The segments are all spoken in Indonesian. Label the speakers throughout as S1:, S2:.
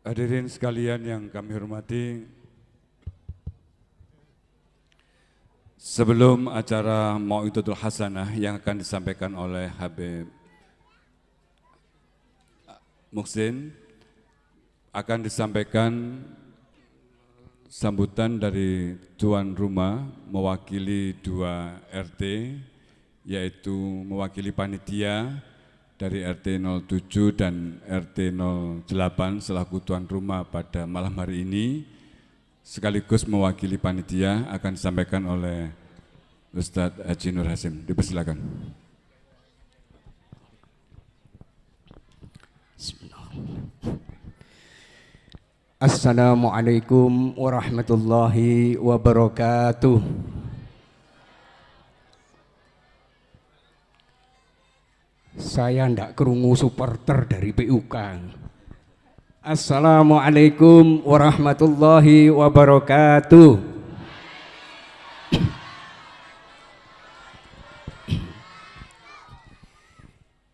S1: Hadirin sekalian yang kami hormati, sebelum acara Mau'idatul Hasanah yang akan disampaikan oleh Habib Muhsin, akan disampaikan sambutan dari tuan rumah mewakili 2 RT, yaitu mewakili panitia dari RT 07 dan RT 08 selaku tuan rumah pada malam hari ini, sekaligus mewakili panitia akan disampaikan oleh Ustadz Haji Nur Hasim. Dipersilakan.
S2: Assalamualaikum warahmatullahi wabarakatuh. Saya ndak kerungu supporter dari PUK. Assalamualaikum warahmatullahi wabarakatuh.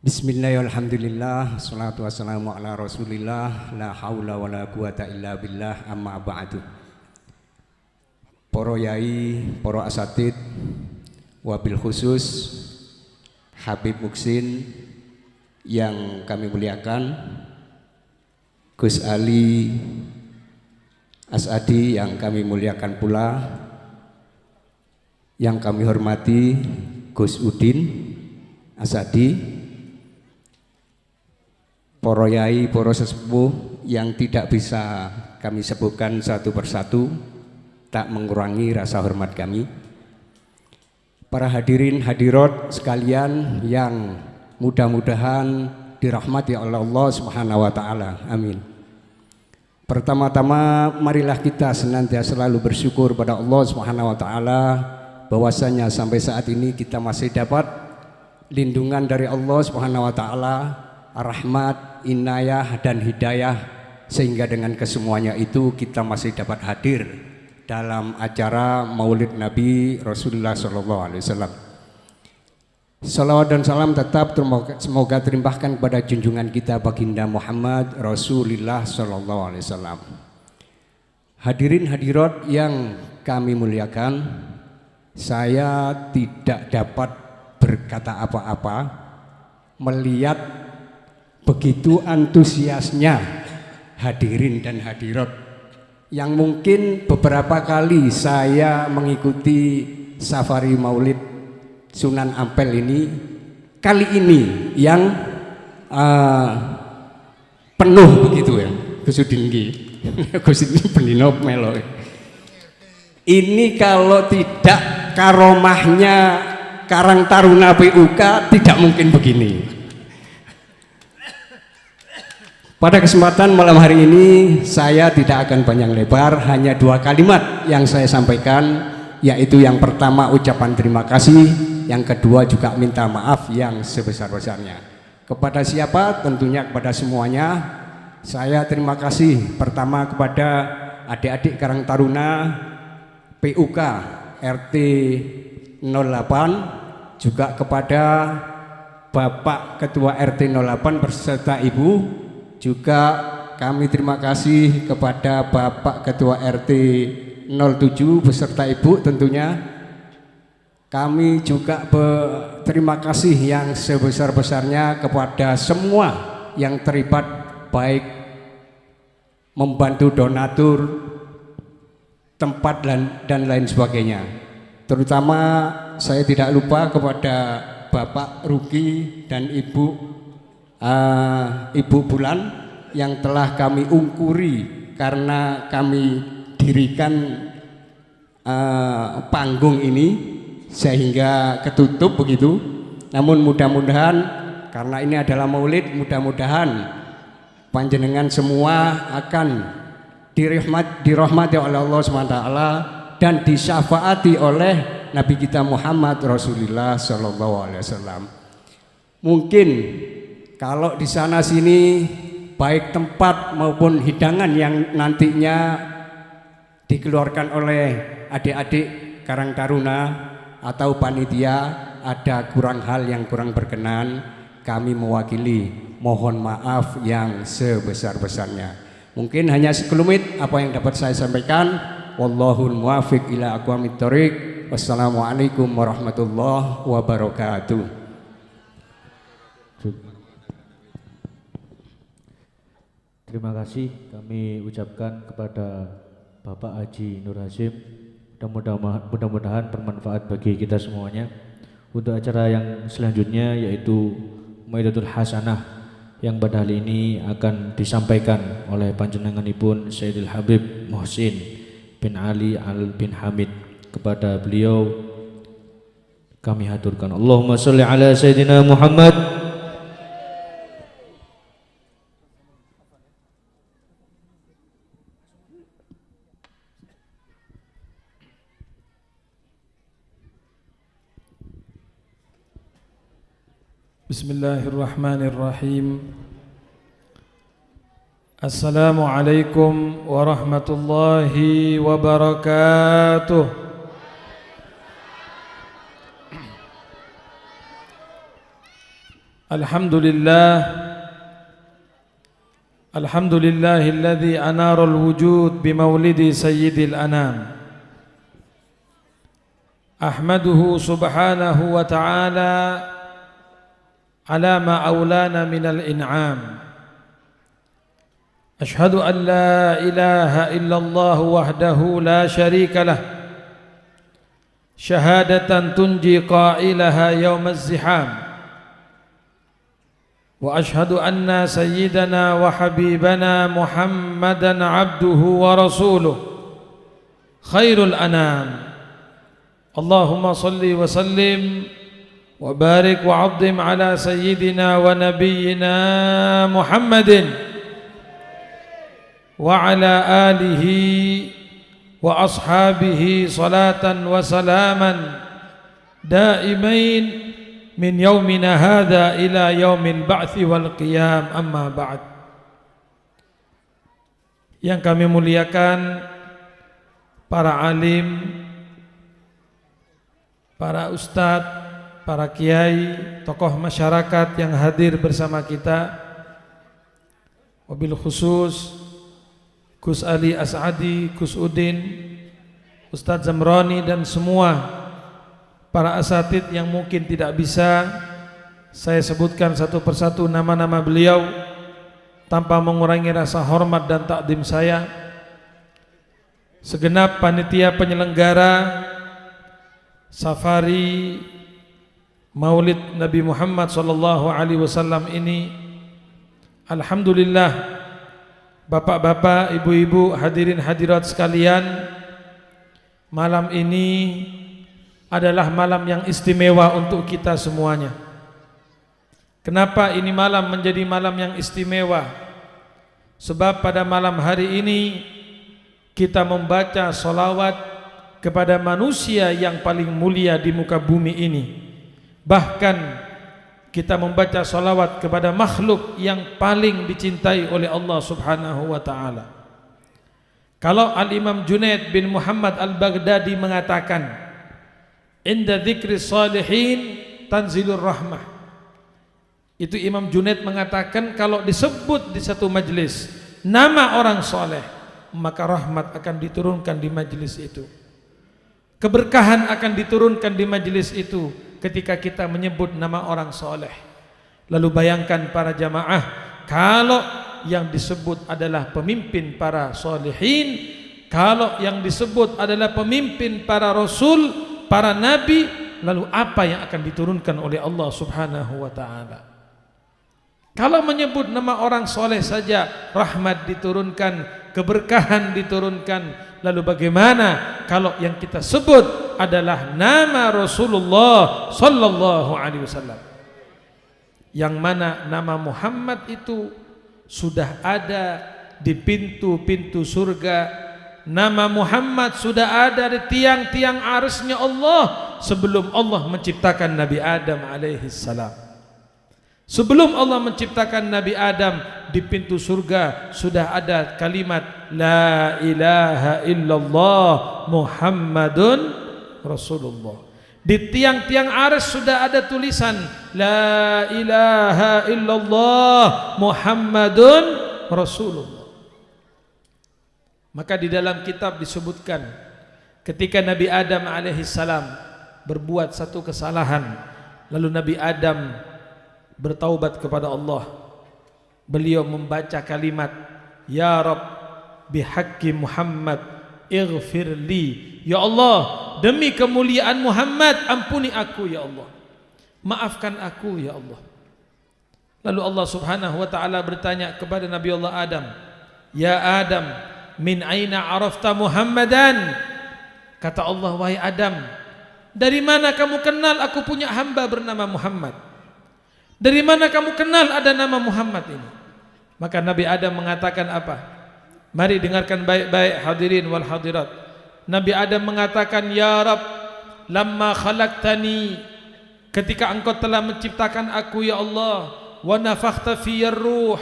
S2: Bismillahirrahmanirrahim. Salatu wassalamu ala rasulillah. La haula wa la quwata illa billah, amma ba'du. Para yai, para asatid, wabil khusus Habib Muhsin yang kami muliakan, Gus Ali Asadi yang kami muliakan pula, yang kami hormati Gus Udin Asadi, para yai, para sesepuh yang tidak bisa kami sebutkan satu persatu, tak mengurangi rasa hormat kami. Para hadirin hadirat sekalian yang mudah-mudahan dirahmati oleh Allah Subhanahu wa taala. Amin. Pertama-tama marilah kita senantiasa selalu bersyukur pada Allah Subhanahu wa taala bahwasanya sampai saat ini kita masih dapat lindungan dari Allah Subhanahu wa taala, rahmat, inayah dan hidayah, sehingga dengan kesemuanya itu kita masih dapat hadir dalam acara Maulid Nabi Rasulullah SAW. Salawat dan salam tetap semoga terlimpahkan kepada junjungan kita baginda Muhammad Rasulullah SAW. Hadirin hadirat yang kami muliakan, saya tidak dapat berkata apa-apa melihat begitu antusiasnya hadirin dan hadirat yang mungkin beberapa kali saya mengikuti safari Maulid Sunan Ampel ini, kali ini yang penuh begitu ya, Gusudin Gusudin pendino melo. Ini kalau tidak karomahnya Karang Taruna PUK tidak mungkin begini. Pada kesempatan malam hari ini saya tidak akan panjang lebar, hanya 2 kalimat yang saya sampaikan, yaitu yang pertama ucapan terima kasih, yang kedua juga minta maaf yang sebesar-besarnya. Kepada siapa? Tentunya kepada semuanya. Saya terima kasih pertama kepada adik-adik Karang Taruna PUK RT 08, juga kepada Bapak Ketua RT 08 berserta Ibu. Juga kami terima kasih kepada Bapak Ketua RT 07 beserta Ibu tentunya. Kami juga berterima kasih yang sebesar-besarnya kepada semua yang terlibat, baik membantu donatur, tempat dan lain sebagainya. Terutama saya tidak lupa kepada Bapak Ruki dan Ibu Bulan yang telah kami ungkuri karena kami dirikan panggung ini sehingga ketutup begitu. Namun mudah-mudahan karena ini adalah maulid, mudah-mudahan panjenengan semua akan dirahmati oleh Allah SWT dan disyafaati oleh Nabi kita Muhammad Rasulullah SAW. Mungkin kalau di sana sini baik tempat maupun hidangan yang nantinya dikeluarkan oleh adik-adik Karang Taruna atau panitia ada kurang hal yang kurang berkenan, kami mewakili mohon maaf yang sebesar-besarnya. Mungkin hanya sekelumit apa yang dapat saya sampaikan. Wallahul muwaffiq ila aqwamit thoriq. Wassalamualaikum warahmatullahi wabarakatuh.
S3: Terima kasih kami ucapkan kepada Bapak Haji Nur Hasyim. Mudah-mudahan bermanfaat bagi kita semuanya. Untuk acara yang selanjutnya yaitu Maidatul Hasanah yang pada hari ini akan disampaikan oleh panjenenganipun Sayyidil Habib Muhsin bin Ali Al bin Hamid. Kepada beliau kami haturkan Allahumma sholli ala Sayyidina Muhammad.
S4: Bismillahirrahmanirrahim. Assalamualaikum warahmatullahi wabarakatuh. Alhamdulillahilladzi anara al-wujud bimaulidi sayyidil anam. Ahmaduhu subhanahu wa ta'ala ala ma aulana minal in'am. Ashhadu an la ilaha illallah wahdahu la syarika lah, syahadatan tunji qailaha yawmaz ziham. Wa ashhadu anna sayyidana wa habibana Muhammadan abduhu wa rasuluh khairul anam. Allahumma salli wa sallim wa barik wa azim ala sayyidina wa nabiyyina Muhammadin wa ala alihi wa ashabihi salatan wa salaman daimain min yaumina hadha ila yaumil ba'thi wal qiyam, amma ba'd. Yang kami muliakan para alim, para ustadz, para kiai, tokoh masyarakat yang hadir bersama kita, wabil khusus Gus Ali As'adi, Gus Udin, Ustadz Zamroni, dan semua para asatid yang mungkin tidak bisa saya sebutkan satu persatu nama-nama beliau tanpa mengurangi rasa hormat dan takdim saya. Segenap panitia penyelenggara safari Maulid Nabi Muhammad SAW ini, alhamdulillah, bapak-bapak, ibu-ibu, hadirin hadirat sekalian, malam ini adalah malam yang istimewa untuk kita semuanya. Kenapa ini malam menjadi malam yang istimewa? Sebab pada malam hari ini kita membaca sholawat kepada manusia yang paling mulia di muka bumi ini. Bahkan kita membaca sholawat kepada makhluk yang paling dicintai oleh Allah Subhanahu wa ta'ala. Kalau Al-Imam Junaid bin Muhammad Al-Baghdadi mengatakan, inda dzikri salihin tanzilur rahmah. Itu Imam Junaid mengatakan kalau disebut di satu majlis nama orang soleh, maka rahmat akan diturunkan di majlis itu. Keberkahan akan diturunkan di majlis itu ketika kita menyebut nama orang soleh. Lalu bayangkan para jamaah, kalau yang disebut adalah pemimpin para solehin, kalau yang disebut adalah pemimpin para rasul, para nabi, lalu apa yang akan diturunkan oleh Allah Subhanahu wa ta'ala? Kalau menyebut nama orang soleh saja rahmat diturunkan, keberkahan diturunkan, lalu bagaimana kalau yang kita sebut adalah nama Rasulullah sallallahu alaihi wasallam, yang mana nama Muhammad itu sudah ada di pintu-pintu surga. Nama Muhammad sudah ada di tiang-tiang arsy-Nya Allah sebelum Allah menciptakan Nabi Adam alaihi salam. Sebelum Allah menciptakan Nabi Adam, di pintu surga sudah ada kalimat La ilaha illallah Muhammadun Rasulullah. Di tiang-tiang arsy sudah ada tulisan La ilaha illallah Muhammadun Rasulullah. Maka di dalam kitab disebutkan ketika Nabi Adam alaihissalam berbuat satu kesalahan, lalu Nabi Adam bertaubat kepada Allah. Beliau membaca kalimat, Ya Rabb bihaqqi Muhammad ighfirli. Ya Allah, demi kemuliaan Muhammad, ampuni aku ya Allah. Maafkan aku ya Allah. Lalu Allah subhanahu wa ta'ala bertanya kepada Nabi Allah Adam, Ya Adam, min aina arafta Muhammadan? Kata Allah, wahai Adam, dari mana kamu kenal aku punya hamba bernama Muhammad? Dari mana kamu kenal ada nama Muhammad ini? Maka Nabi Adam mengatakan apa? Mari dengarkan baik-baik hadirin wal hadirat. Nabi Adam mengatakan, Ya Rabb, lamma khalaqtani, ketika engkau telah menciptakan aku ya Allah, wa nafakhta fiyar ruh,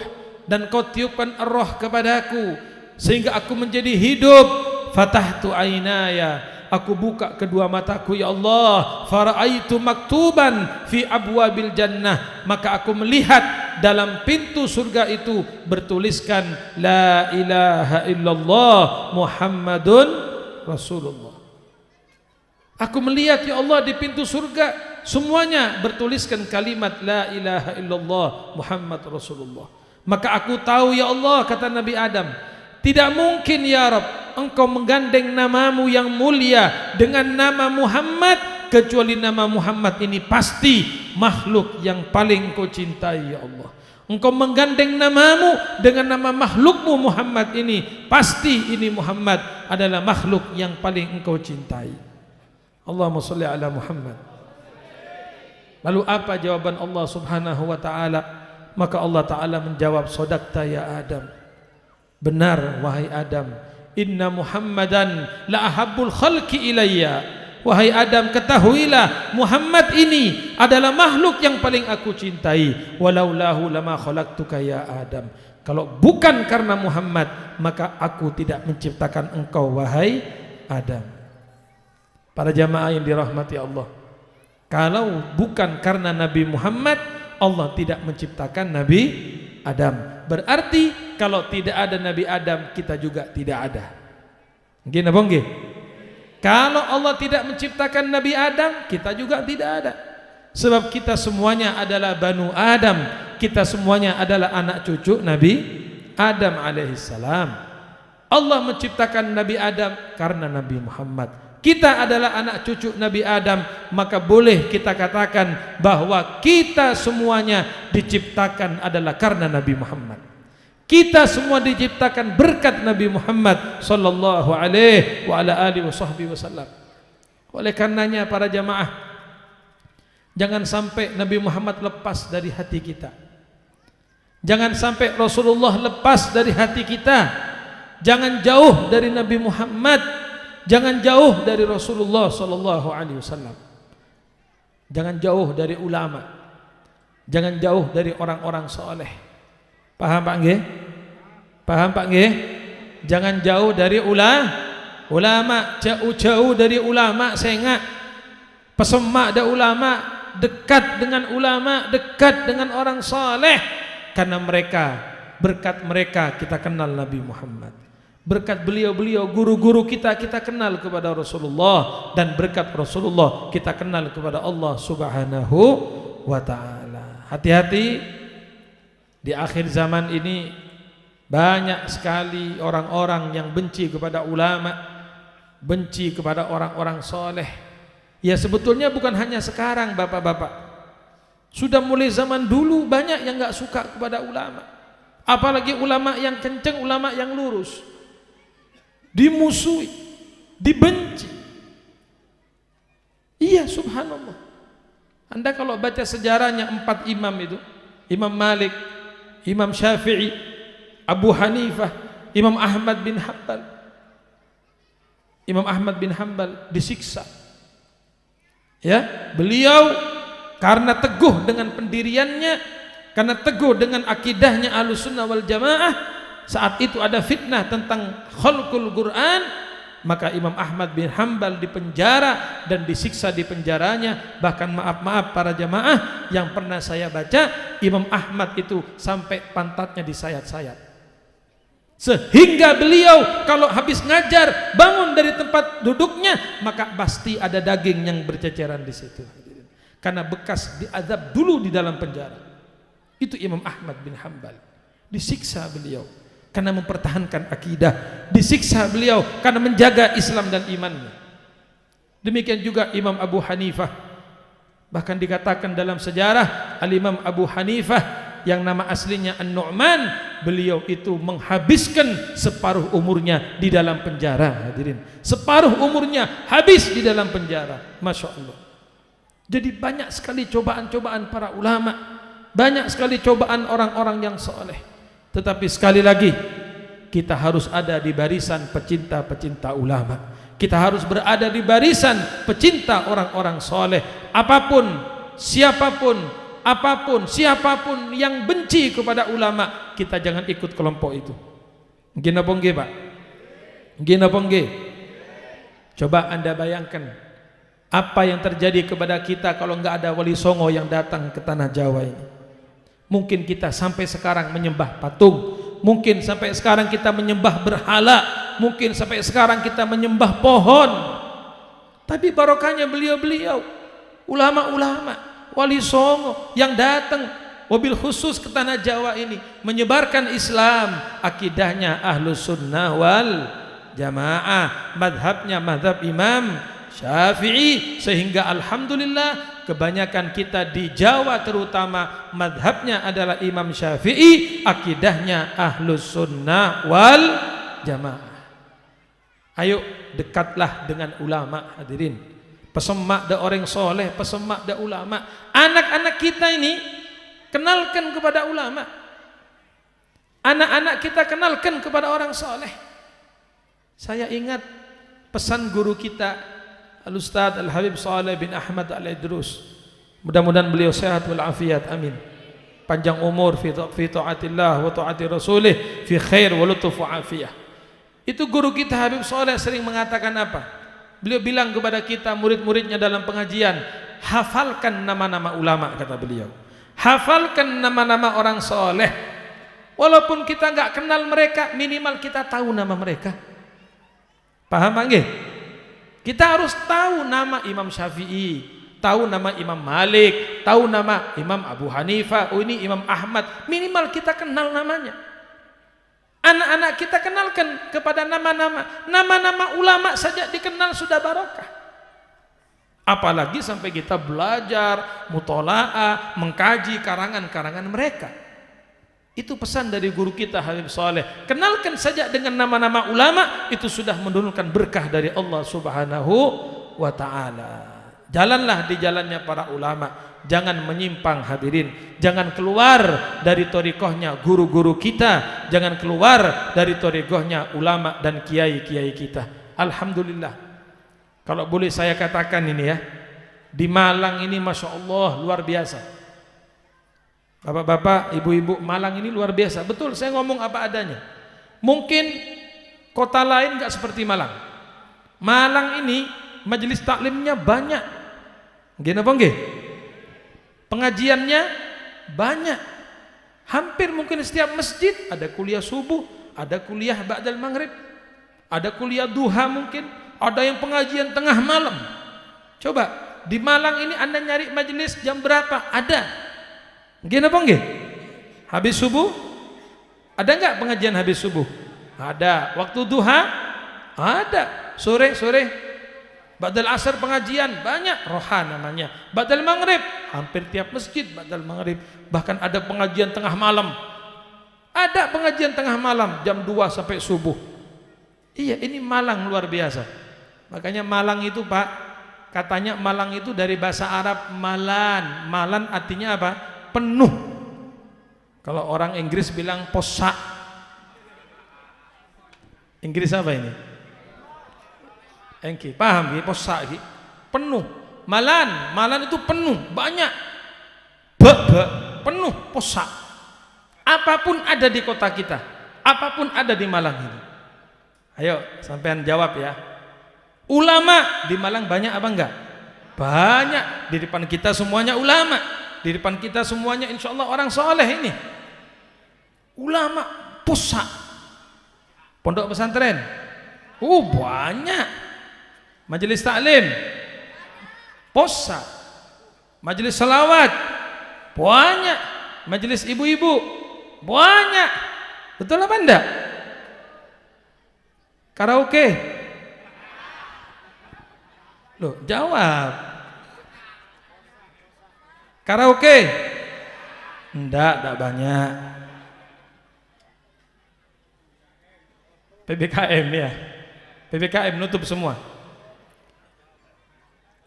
S4: dan kau tiupkan roh kepadaku sehingga aku menjadi hidup. Fatahtu ainaya, aku buka kedua mataku ya Allah, faraitu maktuban fi abwabil jannah, maka aku melihat dalam pintu surga itu bertuliskan la ilaha illallah Muhammadun Rasulullah. Aku melihat ya Allah di pintu surga semuanya bertuliskan kalimat la ilaha illallah Muhammad Rasulullah. Maka aku tahu ya Allah, kata Nabi Adam, tidak mungkin ya Rabb engkau menggandeng namamu yang mulia dengan nama Muhammad, kecuali nama Muhammad ini pasti makhluk yang paling engkau cintai ya Allah. Engkau menggandeng namamu dengan nama makhlukmu Muhammad ini, pasti ini Muhammad adalah makhluk yang paling engkau cintai. Allahumma sholli ala Muhammad. Lalu apa jawaban Allah subhanahu wa ta'ala? Maka Allah ta'ala menjawab, Sodaqta ya Adam, benar wahai Adam, inna Muhammadan la ahabbul khalqi ilayya. Wahai Adam, ketahuilah Muhammad ini adalah makhluk yang paling aku cintai. Walaulahu lama khalaqtuka ya Adam. Kalau bukan karena Muhammad, maka aku tidak menciptakan engkau wahai Adam. Para jamaah yang dirahmati Allah, kalau bukan karena Nabi Muhammad, Allah tidak menciptakan Nabi Adam. Berarti kalau tidak ada Nabi Adam, kita juga tidak ada. Gini apa nggih? Kalau Allah tidak menciptakan Nabi Adam, kita juga tidak ada. Sebab kita semuanya adalah Banu Adam, kita semuanya adalah anak cucu Nabi Adam alaihissalam. Allah menciptakan Nabi Adam karena Nabi Muhammad. Kita adalah anak cucu Nabi Adam, maka boleh kita katakan bahwa kita semuanya diciptakan adalah karena Nabi Muhammad. Kita semua diciptakan berkat Nabi Muhammad sallallahu alaihi wa ala alihi wasallam. Oleh karenanya para jamaah, jangan sampai Nabi Muhammad lepas dari hati kita. Jangan sampai Rasulullah lepas dari hati kita. Jangan jauh dari Nabi Muhammad. Jangan jauh dari Rasulullah sallallahu alaihi wasallam. Jangan jauh dari ulama. Jangan jauh dari orang-orang soleh. Paham Pak nggih? Paham Pak nggih? Jangan jauh dari ulama, jauh-jauh dari ulama, sengak. Pesemak ada ulama, dekat dengan ulama, dekat dengan orang saleh. Karena mereka, berkat mereka kita kenal Nabi Muhammad. Berkat beliau-beliau, guru-guru kita kenal kepada Rasulullah, dan berkat Rasulullah kita kenal kepada Allah Subhanahu wa ta'ala. Hati-hati. Di akhir zaman ini banyak sekali orang-orang yang benci kepada ulama, benci kepada orang-orang soleh. Ya sebetulnya bukan hanya sekarang bapak-bapak, sudah mulai zaman dulu banyak yang gak suka kepada ulama. Apalagi ulama yang kenceng, ulama yang lurus, dimusuhi, dibenci. Iya subhanallah. Anda kalau baca sejarahnya 4 imam itu, Imam Malik, Imam Syafi'i, Abu Hanifah, Imam Ahmad bin Hanbal. Imam Ahmad bin Hanbal disiksa. Ya, beliau karena teguh dengan pendiriannya, karena teguh dengan akidahnya Ahlussunnah wal Jamaah, saat itu ada fitnah tentang khalqul Quran, maka Imam Ahmad bin Hanbal dipenjara dan disiksa di penjaranya. Bahkan maaf para jamaah, yang pernah saya baca, Imam Ahmad itu sampai pantatnya disayat-sayat. Sehingga beliau kalau habis ngajar bangun dari tempat duduknya, maka pasti ada daging yang berceceran di situ. Karena bekas diazab dulu di dalam penjara. Itu Imam Ahmad bin Hanbal. Disiksa beliau karena mempertahankan akidah, disiksa beliau karena menjaga Islam dan imannya. Demikian juga Imam Abu Hanifah. Bahkan dikatakan dalam sejarah Al-Imam Abu Hanifah yang nama aslinya An-Nu'man, beliau itu menghabiskan separuh umurnya di dalam penjara. Hadirin, separuh umurnya habis di dalam penjara. Masya Allah. Jadi banyak sekali cobaan-cobaan para ulama, banyak sekali cobaan orang-orang yang soleh. Tetapi sekali lagi, kita harus ada di barisan pecinta-pecinta ulama. Kita harus berada di barisan pecinta orang-orang soleh. Apapun, siapapun, apapun, siapapun yang benci kepada ulama, kita jangan ikut kelompok itu. Gina pongge Pak, gina pongge. Coba Anda bayangkan apa yang terjadi kepada kita kalau nggak ada Wali Songo yang datang ke tanah Jawa ini. Mungkin kita sampai sekarang menyembah patung, mungkin sampai sekarang kita menyembah berhala, mungkin sampai sekarang kita menyembah pohon. Tapi barokahnya beliau-beliau, ulama-ulama, Wali Songo yang datang wabil khusus ke tanah Jawa ini menyebarkan Islam, akidahnya Ahlus Sunnah wal Jamaah, madhabnya madhab Imam Syafi'i, sehingga alhamdulillah kebanyakan kita di Jawa terutama madhabnya adalah Imam Syafi'i, akidahnya Ahlus Sunnah wal Jamaah. Ayo dekatlah dengan ulama, hadirin. Pesemak da orang soleh, pesemak da ulama. Anak-anak kita ini kenalkan kepada ulama. Anak-anak kita kenalkan kepada orang soleh. Saya ingat pesan guru kita Al-Ustadz Al-Habib Saleh bin Ahmad Al-Idrus. Mudah-mudahan beliau sehat walafiat, amin. Panjang umur fi ta'atillah wa ta'ati rasulih fi khair wa lutuf wa afiyah. Itu guru kita Habib Saleh sering mengatakan apa? Beliau bilang kepada kita murid-muridnya dalam pengajian, hafalkan nama-nama ulama, kata beliau. Hafalkan nama-nama orang soleh. Walaupun kita enggak kenal mereka, minimal kita tahu nama mereka. Paham nggih? Kita harus tahu nama Imam Syafi'i, tahu nama Imam Malik, tahu nama Imam Abu Hanifah, oh ini Imam Ahmad, minimal kita kenal namanya. Anak-anak kita kenalkan kepada nama-nama ulama saja dikenal sudah barokah. Apalagi sampai kita belajar, mutola'ah, mengkaji karangan-karangan mereka. Itu pesan dari guru kita Habib Saleh. Kenalkan saja dengan nama-nama ulama, itu sudah menurunkan berkah dari Allah Subhanahu wa ta'ala. Jalanlah di jalannya para ulama, jangan menyimpang hadirin. Jangan keluar dari thariqahnya guru-guru kita, jangan keluar dari thariqahnya ulama dan kiai-kiai kita. Alhamdulillah, kalau boleh saya katakan ini ya, di Malang ini Masya Allah luar biasa. Bapak-bapak, ibu-ibu, Malang ini luar biasa. Betul, saya ngomong apa adanya. Mungkin kota lain gak seperti Malang. Malang ini majelis taklimnya banyak. Gini apa nggih? Pengajiannya banyak. Hampir mungkin setiap masjid ada kuliah subuh, ada kuliah ba'dal maghrib, ada kuliah duha mungkin, ada yang pengajian tengah malam. Coba di Malang ini Anda nyari majelis jam berapa? Ada. Gini apa nggih? Habis subuh? Ada enggak pengajian habis subuh? Ada. Waktu duha? Ada. Sore ba'dal asar pengajian banyak, roha namanya. Ba'dal maghrib hampir tiap masjid ba'dal maghrib. Bahkan ada pengajian tengah malam. Ada pengajian tengah malam jam 2 sampai subuh. Iya, ini Malang luar biasa. Makanya Malang itu Pak, katanya Malang itu dari bahasa Arab malan. Malan artinya apa? Penuh. Kalau orang Inggris bilang posak. Inggris apa ini? Engki, paham ya? Posak, penuh. Malan itu penuh, banyak. Penuh, posak. Apapun ada di kota kita, apapun ada di Malang ini. Ayo, sampean jawab ya. Ulama di Malang banyak apa enggak? Banyak. Di depan kita semuanya ulama. Di depan kita semuanya insya Allah orang soleh ini. Ulama pusat. Pondok pesantren? Banyak. Majelis taklim, posa, majelis salawat, banyak. Majelis ibu-ibu, banyak. Betul apa enggak? Karaoke? Loh, jawab. Karaoke? Enggak banyak. PPKM ya. PPKM nutup semua.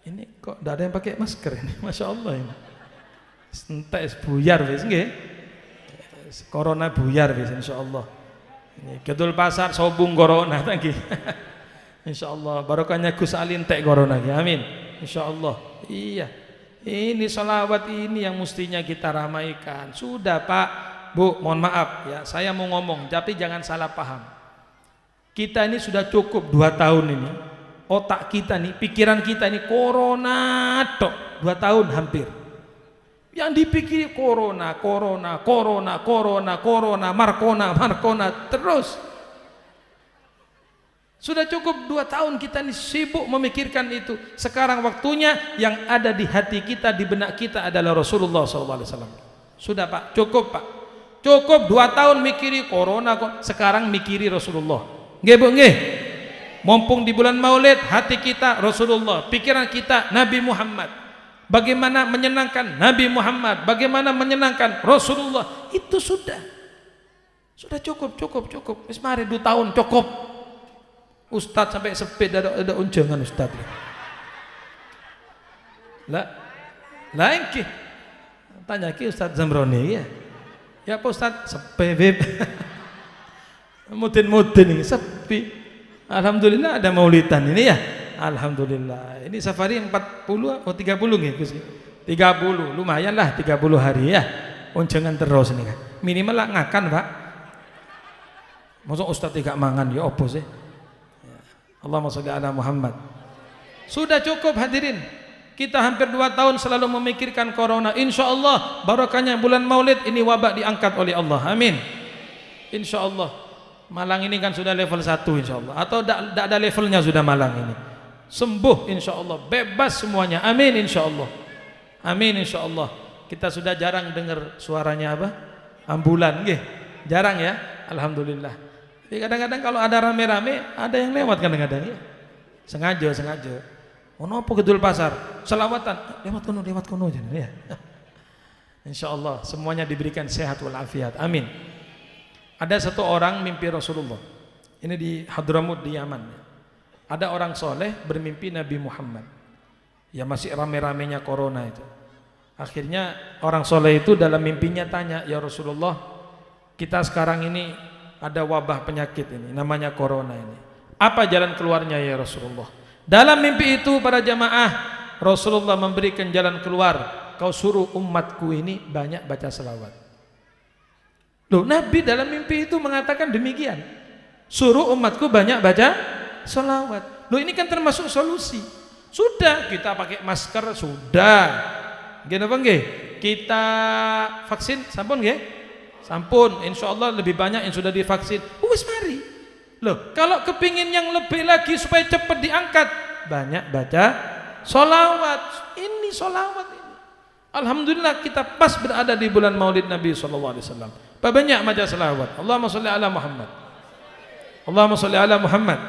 S4: Ini kok enggak ada yang pakai masker ini. Masya Allah ini. Entek buyar wis nggih. Corona buyar wis insyaallah. Ini kedul pasar sobung corona tangki. Insyaallah barokahnya Gus Ali entek corona ya. Amin. Insyaallah. Iya. Ini sholawat ini yang mestinya kita ramaikan. Sudah Pak, Bu, mohon maaf ya. Saya mau ngomong tapi jangan salah paham. Kita ini sudah cukup 2 tahun ini. Otak kita nih, pikiran kita ini corona tok. 2 tahun hampir. Yang dipikir corona Markona terus. Sudah cukup 2 tahun kita ini sibuk memikirkan itu. Sekarang waktunya yang ada di hati kita, di benak kita adalah Rasulullah SAW. Sudah Pak, cukup Pak. Cukup 2 tahun mikiri corona, sekarang mikiri Rasulullah. Nggih Bu, nggih. Mumpung di bulan Maulid, hati kita Rasulullah, pikiran kita Nabi Muhammad. Bagaimana menyenangkan Nabi Muhammad, bagaimana menyenangkan Rasulullah, itu sudah cukup. Wis mari 2 tahun cukup. Ustadz sampai sepeda ada unjangan Ustadz. Lah engke. Tanya ki Ustadz Zamroni ya. Ya Pak Ustadz sepe. Mudin ini sepi. Alhamdulillah ada maulidan ini ya. Alhamdulillah. Ini safari 40 atau 30 nggih Gus. 30 lumayan lah 30 hari ya. Unjangan terus ini kan. Minimal lah ngakan Pak. Masa Ustadz tidak mangan ya opo sih? Allahumma sholli ala Muhammad. Sudah cukup hadirin. Kita hampir 2 tahun selalu memikirkan corona. Insya Allah barokahnya bulan Maulid ini wabak diangkat oleh Allah. Amin. Insya Allah. Malang ini kan sudah level 1 insya Allah. Atau tidak ada levelnya sudah Malang ini. Sembuh insya Allah. Bebas semuanya. Amin insya Allah. Amin insya Allah. Kita sudah jarang dengar suaranya apa? Ambulan. Nggih. Jarang ya. Alhamdulillah. Jadi kadang-kadang kalau ada rame-rame, ada yang lewat kadang-kadang ya. Sengaja. Oh nopo gedul pasar, selawatan, lewat kono aja ya. Insya Allah semuanya diberikan sehat walafiat. Amin. Ada satu orang mimpi Rasulullah. Ini di Hadramut di Yaman. Ada orang soleh bermimpi Nabi Muhammad. Ya masih rame-ramenya corona itu. Akhirnya orang soleh itu dalam mimpinya tanya, ya Rasulullah, kita sekarang ini ada wabah penyakit ini, namanya corona ini. Apa jalan keluarnya ya Rasulullah? Dalam mimpi itu para jamaah, Rasulullah memberikan jalan keluar. Kau suruh umatku ini banyak baca selawat. Loh, Nabi dalam mimpi itu mengatakan demikian. Suruh umatku banyak baca selawat. Loh, ini kan termasuk solusi. Sudah kita pakai masker, sudah. Gini apa nggih? Kita vaksin, sampun nggih? Sampun, insya Allah lebih banyak yang sudah divaksin. Wis mari. Loh, kalau kepingin yang lebih lagi supaya cepat diangkat, banyak baca sholawat. Ini sholawat ini. Alhamdulillah kita pas berada di bulan Maulid Nabi SAW. Banyak baca sholawat. Allahumma sholli ala Muhammad. Allahumma sholli ala Muhammad.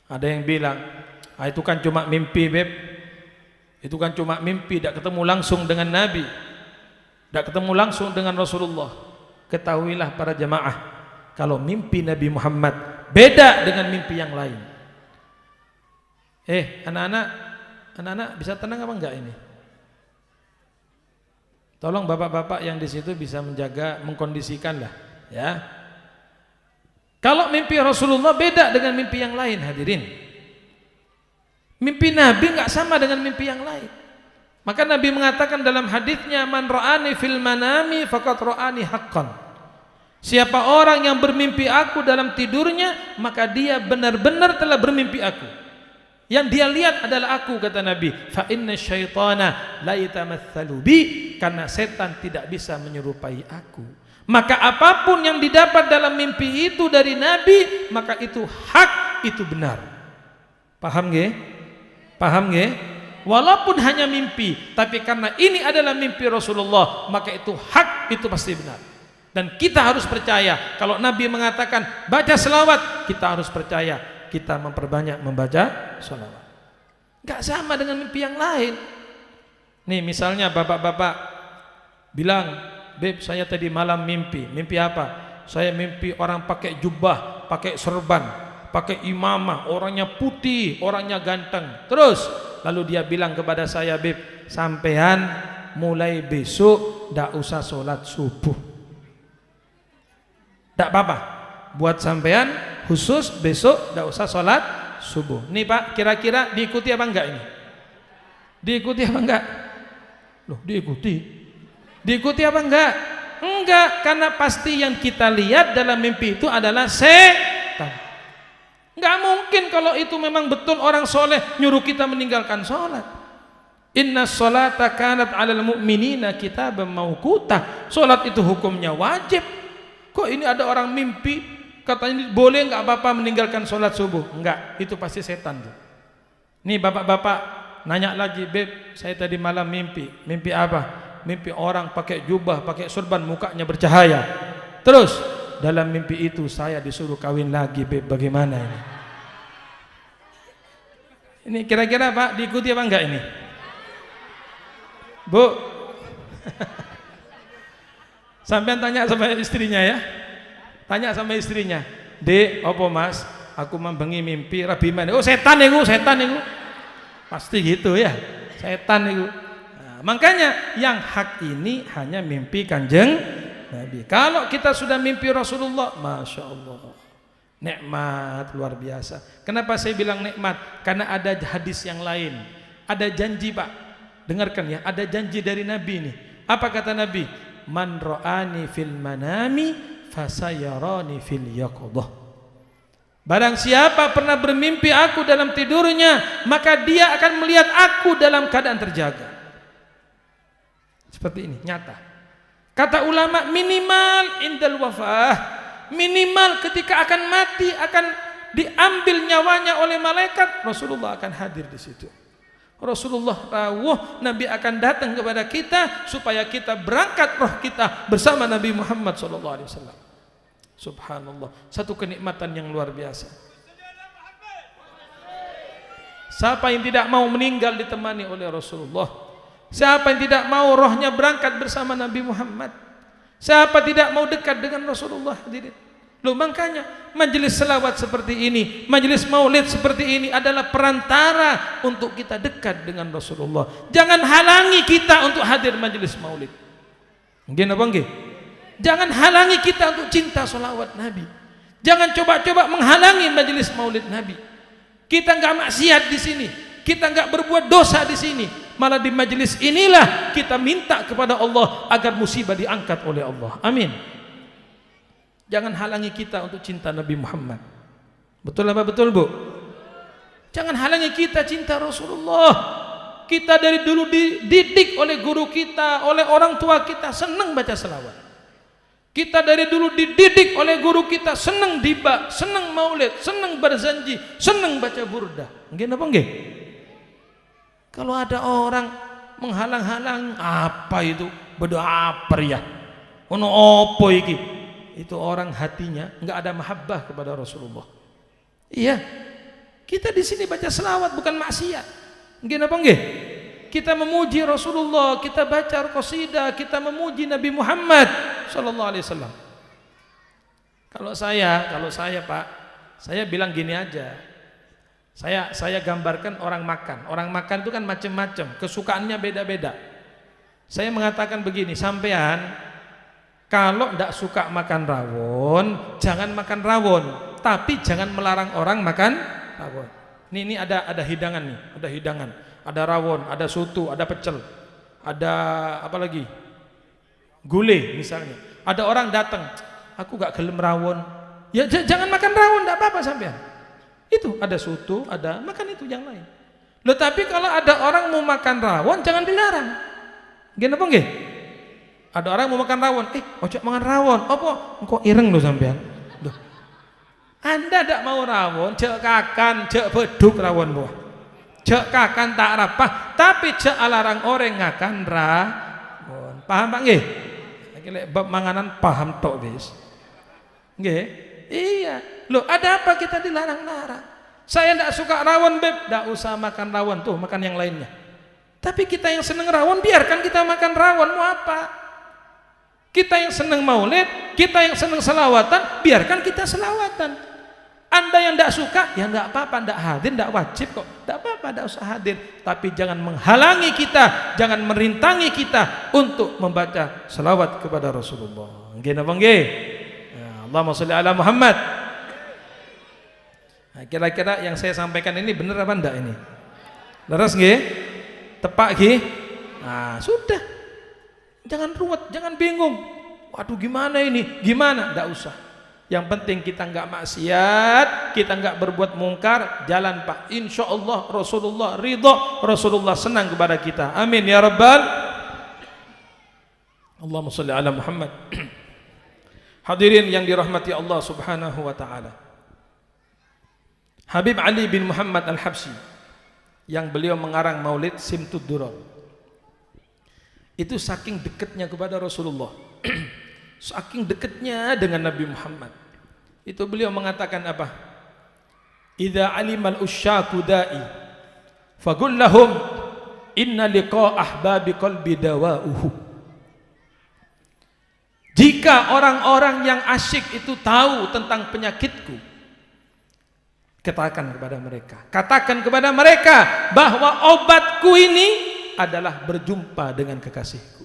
S4: Ada yang bilang, itu kan cuma mimpi beb. Itu kan cuma mimpi, tidak ketemu langsung dengan Nabi. Tidak ketemu langsung dengan Rasulullah. Ketahuilah para jamaah, kalau mimpi Nabi Muhammad beda dengan mimpi yang lain. Anak-anak bisa tenang apa enggak ini? Tolong bapak-bapak yang di situ bisa menjaga, mengkondisikan lah, ya. Kalau mimpi Rasulullah beda dengan mimpi yang lain, hadirin. Mimpi Nabi enggak sama dengan mimpi yang lain. Maka Nabi mengatakan dalam hadisnya, man ra'ani fil manami faqad ra'ani haqqan. Siapa orang yang bermimpi aku dalam tidurnya, maka dia benar-benar telah bermimpi aku. Yang dia lihat adalah aku, kata Nabi. Fa inna syaitana la yatamatsalu bi, karena setan tidak bisa menyerupai aku. Maka apapun yang didapat dalam mimpi itu dari Nabi, maka itu hak, itu benar. Paham nggih? Paham nggih? Walaupun hanya mimpi, tapi karena ini adalah mimpi Rasulullah, maka itu hak, itu pasti benar. Dan kita harus percaya, kalau Nabi mengatakan baca selawat, kita harus percaya, kita memperbanyak membaca selawat. Gak sama dengan mimpi yang lain. Nih misalnya bapak-bapak bilang, Beb, saya tadi malam mimpi. Mimpi apa? Saya mimpi orang pakai jubah, pakai serban, pakai imamah, orangnya putih, orangnya ganteng. Terus lalu dia bilang kepada saya, Beb, sampean mulai besok ndak usah sholat subuh. Ndak apa-apa. Buat sampean khusus besok ndak usah sholat subuh. Nih Pak, kira-kira diikuti apa enggak ini? Diikuti apa enggak? Loh, diikuti. Diikuti apa enggak? Enggak, karena pasti yang kita lihat dalam mimpi itu adalah setan. Enggak mungkin kalau itu memang betul orang soleh nyuruh kita meninggalkan sholat. Inna sholata kanat 'alal mu'minina kitaban mauquta. Sholat itu hukumnya wajib. Kok ini ada orang mimpi katanya boleh enggak apa-apa meninggalkan sholat subuh? Enggak, itu pasti setan tuh. Nih bapak-bapak nanya lagi, Beb, saya tadi malam mimpi. Mimpi apa? Mimpi orang pakai jubah, pakai surban, mukanya bercahaya. Terus dalam mimpi itu saya disuruh kawin lagi, Beb, bagaimana ini? Ini kira-kira Pak diikuti apa enggak ini? Bu, sampean tanya sama istrinya ya. Tanya sama istrinya, Dek, apa Mas? Aku membengi mimpi Rabi mana? Oh setan itu, setan itu. Pasti gitu ya, setan itu. Makanya yang hak ini hanya mimpi Kanjeng Nabi. Kalau kita sudah mimpi Rasulullah, Masya Allah, nikmat luar biasa. Kenapa saya bilang nikmat? Karena ada hadis yang lain, ada janji Pak. Dengarkan ya, ada janji dari Nabi ini. Apa kata Nabi? Man ra'ani fil manami fasayarani fil yaqadah. Barang siapa pernah bermimpi aku dalam tidurnya, maka dia akan melihat aku dalam keadaan terjaga. Seperti ini, nyata. Kata ulama, minimal indal wafah, minimal ketika akan mati, akan diambil nyawanya oleh malaikat, Rasulullah akan hadir di situ. Rasulullah rawuh, Nabi akan datang kepada kita supaya kita berangkat roh kita bersama Nabi Muhammad SAW. Subhanallah, satu kenikmatan yang luar biasa. Siapa yang tidak mau meninggal ditemani oleh Rasulullah? Siapa yang tidak mau rohnya berangkat bersama Nabi Muhammad? Siapa tidak mau dekat dengan Rasulullah? Loh, makanya majelis selawat seperti ini, majelis maulid seperti ini adalah perantara untuk kita dekat dengan Rasulullah. Jangan halangi kita untuk hadir majelis maulid. Nggih napa nggih? Jangan halangi kita untuk cinta selawat Nabi. Jangan coba-coba menghalangi majelis maulid Nabi. Kita enggak maksiat di sini, kita enggak berbuat dosa di sini. Malah di majelis inilah kita minta kepada Allah agar musibah diangkat oleh Allah. Amin. Jangan halangi kita untuk cinta Nabi Muhammad. Betul apa betul, Bu? Jangan halangi kita cinta Rasulullah. Kita dari dulu dididik oleh guru kita, oleh orang tua kita senang baca selawat. Kita dari dulu dididik oleh guru kita senang diba, senang maulid, senang berzanji, senang baca burdah. Nggih napa nggih? Kalau ada orang menghalang-halang, apa itu? Berdoa apa ya? Ono opo iki? Itu orang hatinya enggak ada mahabbah kepada Rasulullah. Iya. Kita di sini baca selawat bukan maksiat. Nggih napa nggih? Kita memuji Rasulullah, kita baca qasidah, kita memuji Nabi Muhammad sallallahu alaihi wasallam. Kalau saya Pak, saya bilang gini aja. Saya gambarkan orang makan. Orang makan itu kan macam-macam, kesukaannya beda-beda. Saya mengatakan begini, sampean kalau tidak suka makan rawon, jangan makan rawon, tapi jangan melarang orang makan rawon. Ini ada hidangan nih, ada hidangan. Ada rawon, ada soto, ada pecel, ada apa lagi? Gulai misalnya. Ada orang datang, aku gak gelem rawon. Ya jangan makan rawon, tidak apa-apa sampean. Itu ada soto, ada makan itu yang lain. Loh, tapi kalau ada orang mau makan rawon jangan dilarang. Gini apa nggih? Ada orang mau makan rawon, ojo makan rawon. Apa? Engkau ireng lo sampean. Loh. Anda tidak mau rawon, cek kakan, cek beduk rawon buah. Cek kakan tak rapah, tapi cek alarang orang ngakan rawon. Paham Pak nggih? Lek bab manganan paham tok wis. Nggih? Iya. Loh, ada apa kita dilarang-larang? Saya tidak suka rawon, Beb. Tidak usah makan rawon, tuh makan yang lainnya. Tapi kita yang seneng rawon, biarkan kita makan rawon. Mau apa? Kita yang seneng maulid, kita yang seneng selawatan, biarkan kita selawatan. Anda yang tidak suka, ya tidak apa-apa, tidak hadir, tidak wajib kok. Tidak apa-apa, tidak usah hadir. Tapi jangan menghalangi kita, jangan merintangi kita untuk membaca selawat kepada Rasulullah. Nggih napa nggih? Allahumma sholli ala Muhammad. Nah, kira-kira yang saya sampaikan ini benar apa enggak ini? Leres nggih? Tepak nggih? Nah, sudah. Jangan ruwet, jangan bingung. Waduh, gimana ini? Gimana? Enggak usah. Yang penting kita enggak maksiat, kita enggak berbuat mungkar, jalan Pak. Insya Allah Rasulullah ridha, Rasulullah senang kepada kita. Amin ya rabbal. Allahumma sholli ala Muhammad. Hadirin yang dirahmati Allah Subhanahu wa taala. Habib Ali bin Muhammad Al-Habsyi yang beliau mengarang Maulid Simtud Durar. Itu saking dekatnya kepada Rasulullah. Saking dekatnya dengan Nabi Muhammad. Itu beliau mengatakan apa? Idza alimal usyaku da'i faqul lahum inna liqa ahbabi qalbi dawa'uhu. Jika orang-orang yang asyik itu tahu tentang penyakitku, katakan kepada mereka bahwa obatku ini adalah berjumpa dengan kekasihku.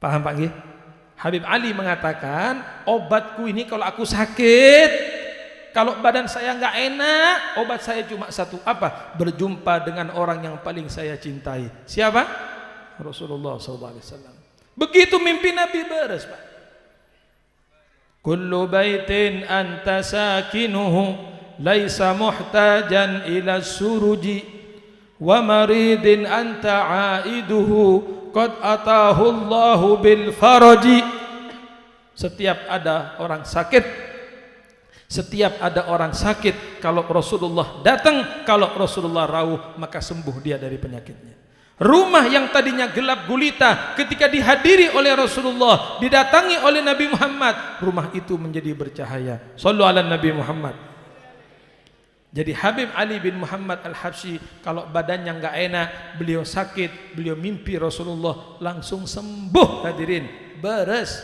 S4: Paham Pak nggih? Habib Ali mengatakan, obatku ini kalau aku sakit, kalau badan saya enggak enak, obat saya cuma satu, apa? Berjumpa dengan orang yang paling saya cintai. Siapa? Rasulullah SAW. Begitu mimpi Nabi beres, Pak. Kullu baitin anta sakinuhu laisa muhtajan ila suruji wa maridin anta aiduhu qad atahu Allahu bil faraji. Setiap ada orang sakit, kalau Rasulullah datang, kalau Rasulullah rawuh, maka sembuh dia dari penyakitnya. Rumah yang tadinya gelap gulita ketika dihadiri oleh Rasulullah, didatangi oleh Nabi Muhammad, rumah itu menjadi bercahaya. Shallu ala Nabi Muhammad. Jadi Habib Ali bin Muhammad Al-Habsyi kalau badannya enggak enak, beliau sakit, beliau mimpi Rasulullah, langsung sembuh. Hadirin, beres,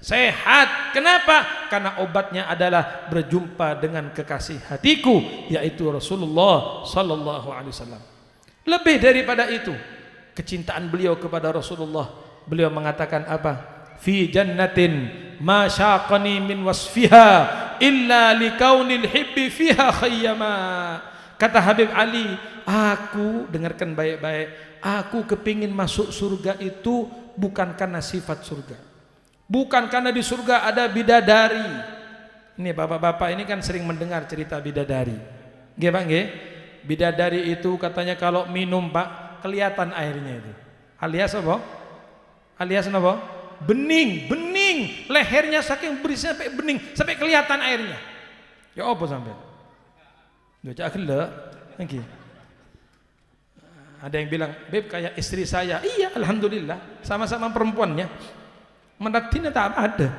S4: sehat. Kenapa? Karena obatnya adalah berjumpa dengan kekasih hatiku, yaitu Rasulullah sallallahu alaihi wasallam. Lebih daripada itu, kecintaan beliau kepada Rasulullah, beliau mengatakan apa? Fi jannatin ma syaqani min wasfiha illa likaunil hibbi fiha khayyama. Kata Habib Ali, aku, dengarkan baik-baik, aku kepingin masuk surga itu bukan karena sifat surga, bukan karena di surga ada bidadari. Ini bapak-bapak ini kan sering mendengar cerita bidadari. Nggih Pak nggih? Bidadari itu katanya kalau minum Pak, kelihatan airnya itu. Alias apa? Alias apa? Bening, bening. Lehernya saking berisnya sampai bening, sampai kelihatan airnya. Ya apa sampai? Baca akhirnya, nggih. Ada yang bilang, Beb kayak istri saya. Iya, alhamdulillah, sama-sama perempuannya. Menaktina tak ada.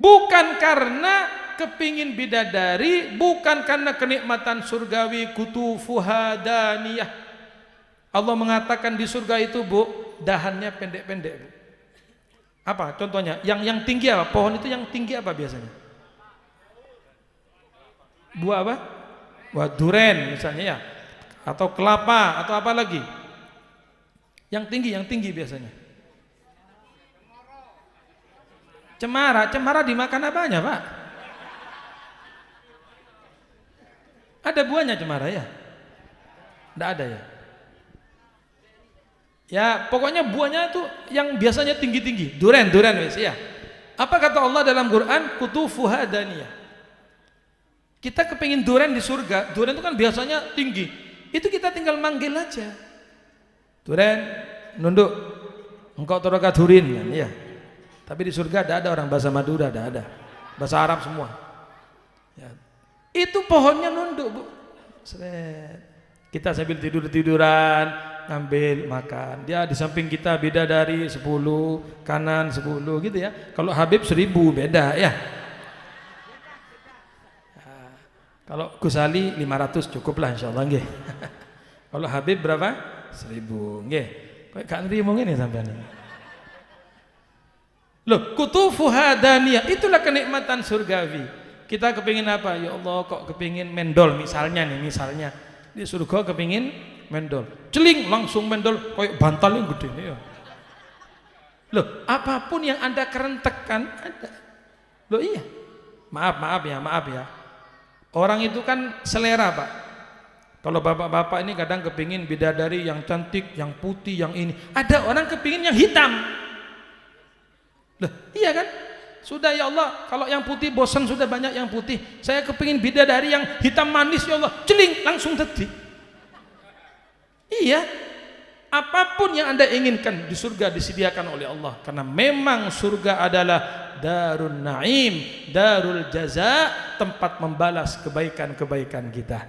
S4: Bukan karena kepingin bidadari, bukan karena kenikmatan surgawi, kutufuha daniyah. Allah mengatakan di surga itu, Bu, dahannya pendek-pendek, Bu. Apa contohnya? Yang tinggi apa? Pohon itu yang tinggi apa biasanya? Buah apa? Buah duren misalnya ya. Atau kelapa atau apa lagi? Yang tinggi biasanya. Cemara dimakan apanya, Pak? Ada buahnya cemara ya? Tidak ada ya? Ya pokoknya buahnya itu yang biasanya tinggi-tinggi. Duren wis ya. Apa kata Allah dalam Quran? Kutufuha daniyah. Kita kepingin duren di surga. Duren itu kan biasanya tinggi. Itu kita tinggal manggil aja. Duren, nunduk. Engkau torokaturin kan, iya. Tapi di surga ada orang bahasa Madura, ada. Bahasa Arab semua. Ya. Itu pohonnya nunduk, Bu. Seret. Kita sambil tiduran, ngambil makan. Dia di samping kita bidadari 10, kanan 10 gitu ya. Kalau Habib 1000 beda ya. Kalau Gusali 500 cukup lah insyaallah nggih. Kalau Habib berapa? 1000 nggih. Kok gak nrimo ngene sampean. Loh, kutufuha daniyah, itulah kenikmatan surgawi. Kita kepingin apa? Ya Allah, kok kepingin mendol misalnya di surga kepingin mendol. Celing langsung mendol kayak bantal yang gede nih ya. Loh, apapun yang Anda kerentekkan ada. Loh iya. Maaf ya. Orang itu kan selera, Pak. Kalau bapak-bapak ini kadang kepingin bidadari yang cantik, yang putih, yang ini. Ada orang kepingin yang hitam. Loh, iya kan? Sudah ya Allah, kalau yang putih bosan sudah banyak yang putih. Saya kepingin bidadari yang hitam manis ya Allah. Celing langsung tadi. Iya. Apapun yang Anda inginkan di surga disediakan oleh Allah. Karena memang surga adalah darun naim, darul jaza, tempat membalas kebaikan-kebaikan kita.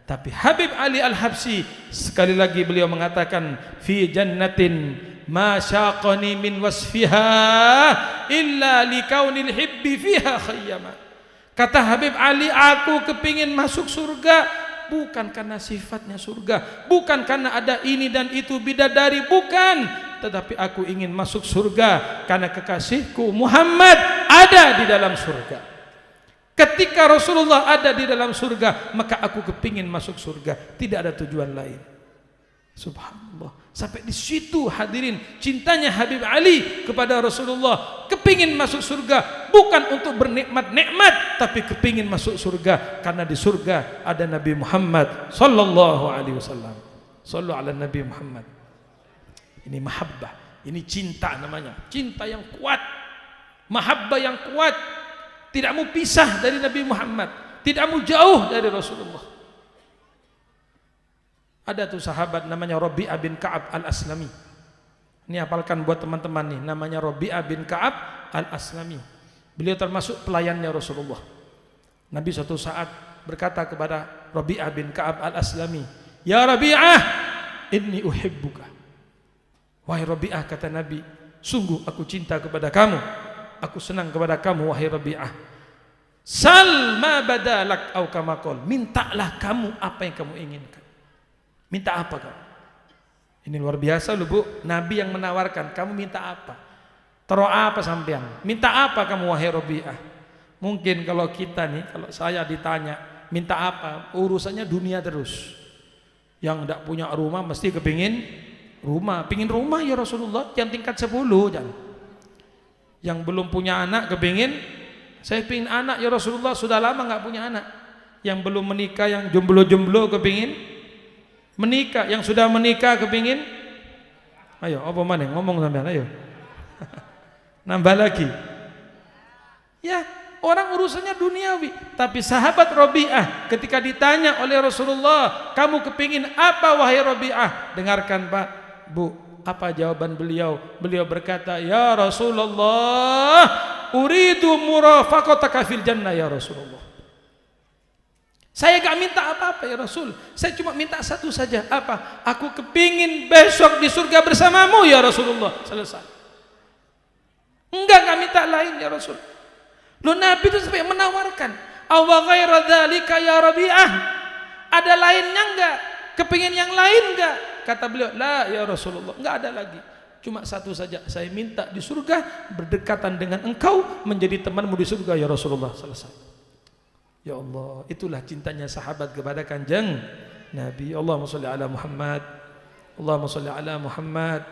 S4: Tapi Habib Ali Al-Habsyi sekali lagi beliau mengatakan fi jannatin ma syaqani min wasfiha illa likaunil hibbi fiha khayyama. Kata Habib Ali, aku kepingin masuk surga bukan karena sifatnya surga, bukan karena ada ini dan itu bidadari, bukan, tetapi aku ingin masuk surga karena kekasihku Muhammad ada di dalam surga. Ketika Rasulullah ada di dalam surga, maka aku kepingin masuk surga, tidak ada tujuan lain. Subhanallah. Sampai di situ hadirin cintanya Habib Ali kepada Rasulullah, kepingin masuk surga bukan untuk bernikmat-nikmat, tapi kepingin masuk surga karena di surga ada Nabi Muhammad sallallahu alaihi wasallam. Sallu ala Nabi Muhammad. Ini mahabbah, ini cinta namanya, cinta yang kuat, mahabbah yang kuat. Tidak mau pisah dari Nabi Muhammad, tidak mau jauh dari Rasulullah. Ada tuh sahabat namanya Rabi'ah bin Ka'ab Al-Aslami. Ini hafalkan buat teman-teman nih, namanya Rabi'ah bin Ka'ab Al-Aslami. Beliau termasuk pelayannya Rasulullah. Nabi suatu saat berkata kepada Rabi'ah bin Ka'ab Al-Aslami, "Ya Rabi'ah, inni uhibbuka." Wahai Rabi'ah, kata Nabi, sungguh aku cinta kepada kamu. Aku senang kepada kamu wahai Rabi'ah. Sal ma badalak au kama qol. Mintalah kamu apa yang kamu inginkan. Minta apa kamu? Ini luar biasa loh Bu. Nabi yang menawarkan, kamu minta apa? Taruh apa sampean? Minta apa kamu wahai Rabi'ah? Mungkin kalau kita nih, kalau saya ditanya minta apa, urusannya dunia terus. Yang tidak punya rumah mesti kepingin rumah. Pingin rumah ya Rasulullah yang tingkat 10 jangan. Yang belum punya anak kepingin, saya pingin anak ya Rasulullah, sudah lama nggak punya anak. Yang belum menikah, yang jomblo-jomblo kepingin menikah, yang sudah menikah kepingin, ayo apa mana ngomong sampean, ayo nambah lagi. Ya orang urusannya duniawi. Tapi sahabat Rabi'ah ketika ditanya oleh Rasulullah, kamu kepingin apa wahai Rabi'ah? Dengarkan Pak, Bu. Apa jawaban beliau? Beliau berkata, ya Rasulullah, uridu murafaqataka fil jannah ya Rasulullah. Saya gak minta apa-apa ya Rasul. Saya cuma minta satu saja. Apa? Aku kepingin besok di surga bersamamu ya Rasulullah. Selesai. Enggak minta lain ya Rasul. Loh Nabi itu sampai menawarkan, awa ghaira dzalika ya Rabi'ah. Ada lainnya enggak? Kepingin yang lain enggak? Kata beliau, la ya Rasulullah, enggak ada lagi. Cuma satu saja, saya minta di surga berdekatan dengan engkau, menjadi temanmu di surga ya Rasulullah. Selesai. Ya Allah, itulah cintanya sahabat kepada Kanjeng Nabi. Allahumma sholli ala Muhammad. Allahumma sholli ala Muhammad.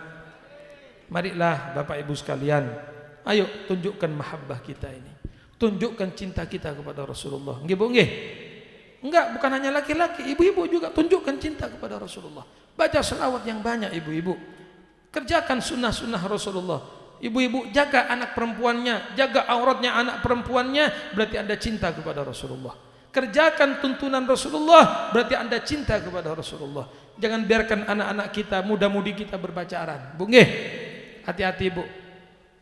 S4: Marilah Bapak Ibu sekalian, ayo tunjukkan mahabbah kita ini. Tunjukkan cinta kita kepada Rasulullah. Nggih Bu, nggih? Enggak, bukan hanya laki-laki, ibu-ibu juga tunjukkan cinta kepada Rasulullah. Baca selawat yang banyak ibu-ibu. Kerjakan sunnah-sunnah Rasulullah. Ibu-ibu jaga anak perempuannya, jaga auratnya anak perempuannya, berarti Anda cinta kepada Rasulullah. Kerjakan tuntunan Rasulullah, berarti Anda cinta kepada Rasulullah. Jangan biarkan anak-anak kita, muda-mudi kita berpacaran. Bu nggih, hati-hati Bu.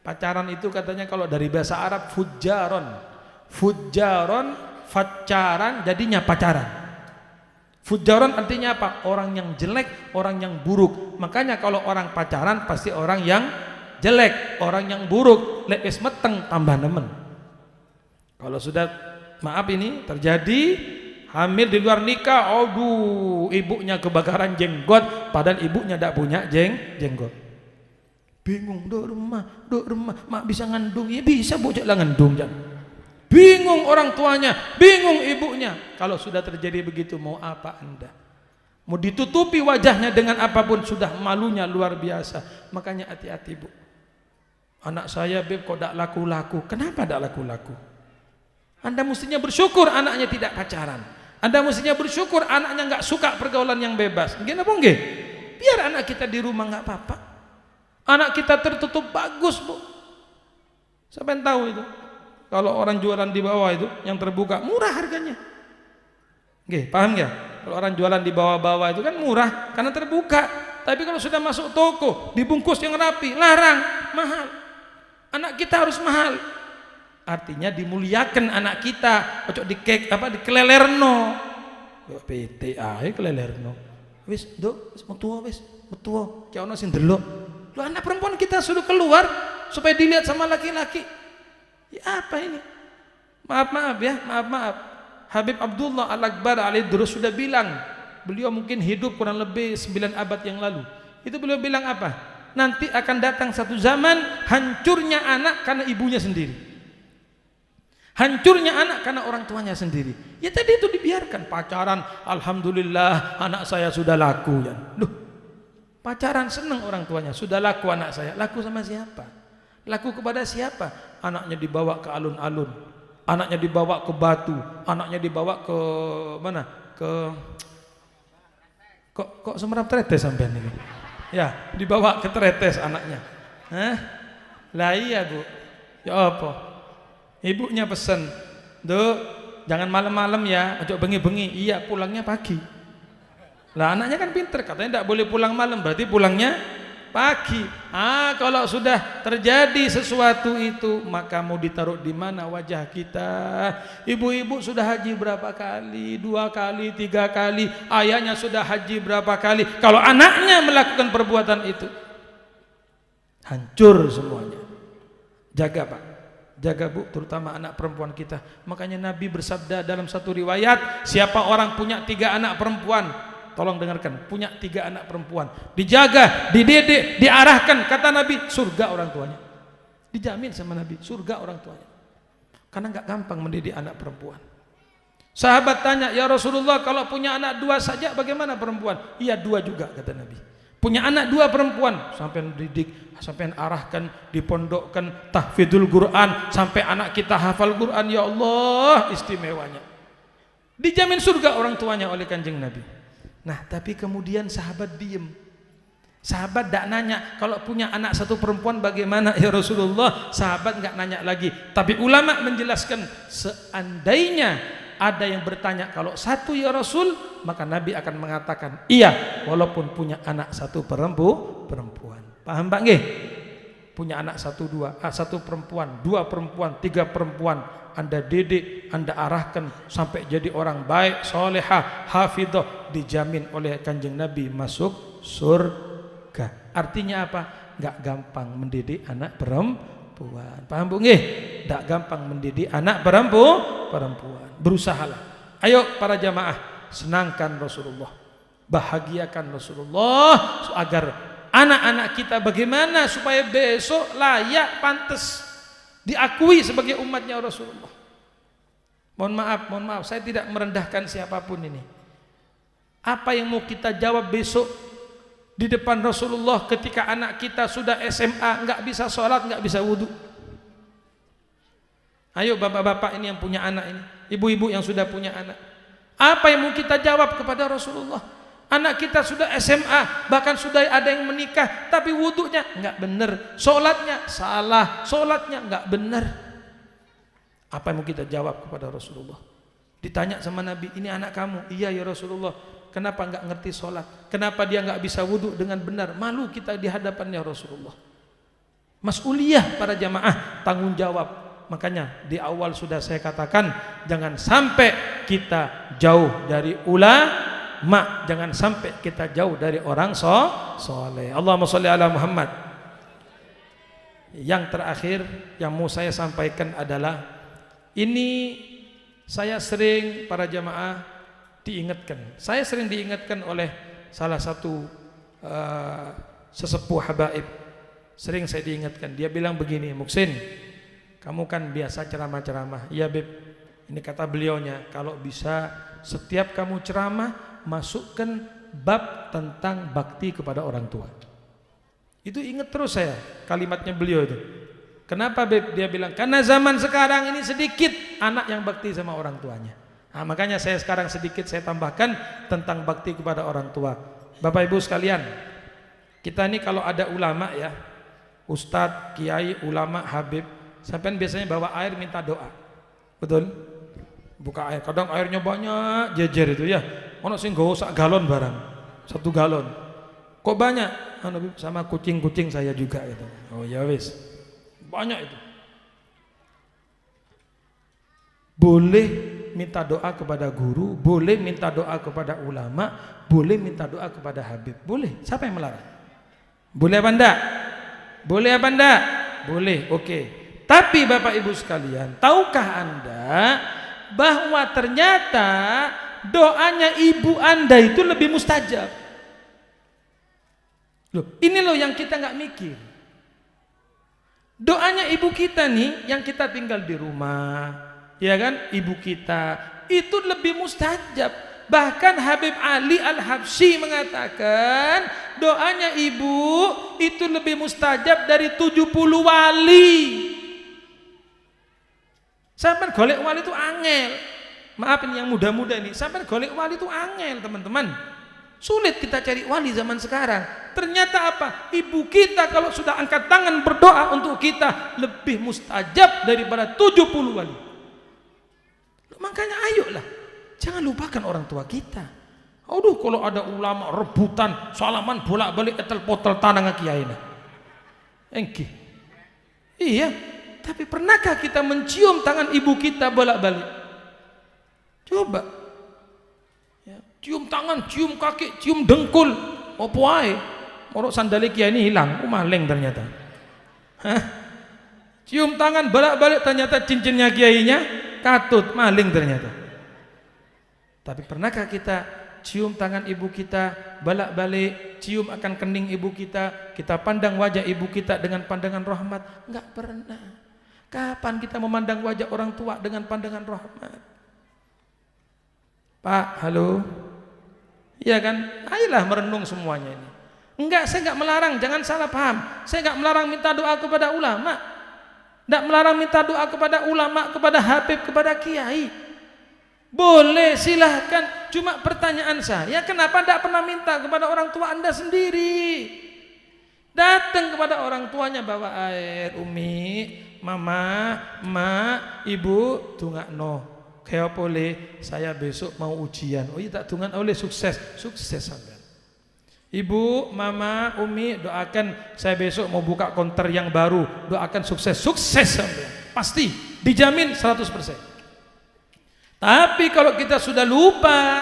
S4: Pacaran itu katanya kalau dari bahasa Arab fujaron. Fujaron, pacaran jadinya pacaran. Fujaron artinya apa? Orang yang jelek, orang yang buruk. Makanya kalau orang pacaran pasti orang yang jelek, orang yang buruk. Lek wis meteng tambah nemen. Kalau sudah maaf ini terjadi hamil di luar nikah, aduh, ibunya kebakaran jenggot padahal ibunya tidak punya jenggot. Bingung, duk rumah, mak bisa ngandung, ya bisa bocah lah ngandung jangan. Bingung orang tuanya, bingung ibunya. Kalau sudah terjadi begitu mau apa Anda? Mau ditutupi wajahnya dengan apapun sudah malunya luar biasa. Makanya hati-hati Bu. Anak saya Beb kok tidak laku-laku. Kenapa tidak laku-laku? Anda mestinya bersyukur anaknya tidak pacaran. Anda mestinya bersyukur anaknya nggak suka pergaulan yang bebas. Gini apa nggih? Biar anak kita di rumah nggak apa-apa. Anak kita tertutup bagus Bu. Siapa yang tahu itu? Kalau orang jualan di bawah itu yang terbuka murah harganya. Nggih, paham nggak? Kalau orang jualan di bawah-bawah itu kan murah karena terbuka. Tapi kalau sudah masuk toko, dibungkus yang rapi, larang, mahal. Anak kita harus mahal. Artinya dimuliakan anak kita, ojo dikelelerno. Yo PT ae kelelerno. Wis, Dok, wis metu, ki ono sing ndelok. Loh, anak perempuan kita suruh keluar supaya dilihat sama laki-laki. Ya apa ini? Maaf ya, maaf. Habib Abdullah Al-Akbar Al-Idrus sudah bilang, beliau mungkin hidup kurang lebih 9 abad yang lalu. Itu beliau bilang apa? Nanti akan datang satu zaman hancurnya anak karena ibunya sendiri. Hancurnya anak karena orang tuanya sendiri. Ya tadi itu dibiarkan pacaran, alhamdulillah anak saya sudah laku ya. Loh, pacaran senang orang tuanya, sudah laku anak saya. Laku sama siapa? Laku kepada siapa? Anaknya dibawa ke alun-alun, anaknya dibawa ke Batu, anaknya dibawa ke mana? Kok Semerap Tretes sampean ini? Ya, dibawa ke Tretes anaknya. Hah? Lah iya Bu. Ya apa? Ibunya pesan, Duk, jangan malam-malam ya, ojo bengi-bengi. Iya, pulangnya pagi. Lah anaknya kan pinter, katanya tidak boleh pulang malam, berarti pulangnya pagi. Kalau sudah terjadi sesuatu itu, maka mau ditaruh di mana wajah kita? Ibu-ibu sudah haji berapa kali? 2 kali, 3 kali. Ayahnya sudah haji berapa kali? Kalau anaknya melakukan perbuatan itu, hancur semuanya. Jaga Pak, jaga Bu, terutama anak perempuan kita. Makanya Nabi bersabda dalam satu riwayat, siapa orang punya 3 anak perempuan, tolong dengarkan, punya 3 anak perempuan, dijaga, dididik, diarahkan, kata Nabi, surga orang tuanya. Dijamin sama Nabi, surga orang tuanya. Karena nggak gampang mendidik anak perempuan. Sahabat tanya, ya Rasulullah, kalau punya anak 2 saja bagaimana perempuan? Iya 2 juga, kata Nabi. Punya anak 2 perempuan, sampai didik, sampai arahkan, dipondokkan, tahfidzul Quran, sampai anak kita hafal Quran, ya Allah, istimewanya. Dijamin surga orang tuanya oleh Kanjeng Nabi. Nah, tapi kemudian sahabat diem. Sahabat tidak nanya, kalau punya anak 1 perempuan bagaimana ya Rasulullah? Sahabat nggak nanya lagi. Tapi ulama menjelaskan, seandainya ada yang bertanya kalau 1 ya Rasul, maka Nabi akan mengatakan iya, walaupun punya anak 1 perempuan. Paham Pak nggih? Punya anak 1 perempuan, 2 perempuan, 3 perempuan, Anda didik, Anda arahkan sampai jadi orang baik, solehah, hafidhah, dijamin oleh Kanjeng Nabi masuk surga. Artinya apa? Nggak gampang mendidik anak perempuan. Paham Bu nggih? Nggak gampang mendidik anak perempuan. Berusahalah. Ayo para jamaah, senangkan Rasulullah, bahagiakan Rasulullah agar anak-anak kita bagaimana supaya besok layak, pantas diakui sebagai umatnya Rasulullah. Mohon maaf, saya tidak merendahkan siapapun ini. Apa yang mau kita jawab besok di depan Rasulullah ketika anak kita sudah SMA, nggak bisa sholat, nggak bisa wudhu? Ayo bapak-bapak ini yang punya anak ini, ibu-ibu yang sudah punya anak, apa yang mau kita jawab kepada Rasulullah? Anak kita sudah SMA, bahkan sudah ada yang menikah, tapi wudhunya nggak benar, sholatnya salah, sholatnya nggak benar. Apa yang mau kita jawab kepada Rasulullah? Ditanya sama Nabi, ini anak kamu? Iya ya Rasulullah. kenapa nggak ngerti sholat, kenapa dia nggak bisa wudhu dengan benar. Malu kita di hadapannya Rasulullah. Mas'uliyah para jamaah, tanggung jawab. Makanya di awal sudah saya katakan, jangan sampai kita jauh dari ulama, jangan sampai kita jauh dari orang soleh. Allahumma sholli ala Muhammad. Yang terakhir yang mau saya sampaikan adalah, ini saya sering para jamaah diingatkan. Saya sering diingatkan oleh salah satu sesepuh habaib. Sering saya diingatkan. Dia bilang begini, Muksin, kamu kan biasa ceramah-ceramah. Iya Beb, ini kata beliaunya, kalau bisa setiap kamu ceramah masukkan bab tentang bakti kepada orang tua. Itu ingat terus saya kalimatnya beliau itu. Kenapa Beb? Dia bilang, karena zaman sekarang ini sedikit anak yang bakti sama orang tuanya. Nah, makanya saya sekarang sedikit saya tambahkan tentang bakti kepada orang tua. Bapak Ibu sekalian, kita ini kalau ada ulama ya, ustadz, kiai, ulama, habib, sampean biasanya bawa air minta doa. Betul? Buka air, kadang airnya banyak jejer itu ya. Ono sing nggawa sak galon barang. 1 galon. Kok banyak? Sama kucing-kucing saya juga gitu. Oh ya wis. Banyak itu. Boleh minta doa kepada guru, boleh minta doa kepada ulama, boleh minta doa kepada habib. Boleh. Siapa yang melarang? Boleh apa enggak? Boleh apa enggak? Boleh, oke. Tapi Bapak Ibu sekalian, tahukah Anda bahwa ternyata doanya ibu Anda itu lebih mustajab? Loh, ini loh yang kita nggak mikir. Doanya ibu kita nih, yang kita tinggal di rumah, ya kan, ibu kita itu lebih mustajab. Bahkan Habib Ali Al-Habsyi mengatakan doanya ibu itu lebih mustajab dari 70 wali. Sampai golek wali itu angel. Maaf ini yang muda-muda ini, sampai golek wali itu angel teman-teman. Sulit kita cari wali zaman sekarang. Ternyata apa? Ibu kita kalau sudah angkat tangan berdoa untuk kita lebih mustajab daripada 70 wali. Makanya ayolah, jangan lupakan orang tua kita. Aduh, kalau ada ulama rebutan salaman bolak-balik etel-potel tanah kiai nah. Engki. Iya, tapi pernahkah kita mencium tangan ibu kita bolak-balik? Coba. Ya, cium tangan, cium kaki, cium dengkul. Apa wae? Orang sandali kiai ini hilang, maling ternyata. Hah? Cium tangan bolak-balik ternyata cincinnya kiainya katut, maling ternyata. Tapi pernahkah kita cium tangan ibu kita bolak-balik, cium akan kening ibu kita pandang wajah ibu kita dengan pandangan rahmat? Enggak pernah. Kapan kita memandang wajah orang tua dengan pandangan rahmat? Pak, halo. Iya kan? Ayolah merenung semuanya ini. Enggak, saya enggak melarang, jangan salah paham. Saya enggak melarang minta doa kepada ulama. Enggak melarang minta doa kepada ulama, kepada habib, kepada kiai. Boleh, silahkan. Cuma pertanyaan saya, kenapa enggak pernah minta kepada orang tua Anda sendiri? Datang kepada orang tuanya, bawa air, umi, mama, emak, ibu, tungakno. Kayak boleh, saya besok mau ujian. Oh iya tak tungan oleh sukses, sukses sampean. Ibu, mama, umi, doakan saya besok mau buka konter yang baru. Doakan sukses, sukses sampean. Pasti, dijamin 100%. Tapi kalau kita sudah lupa,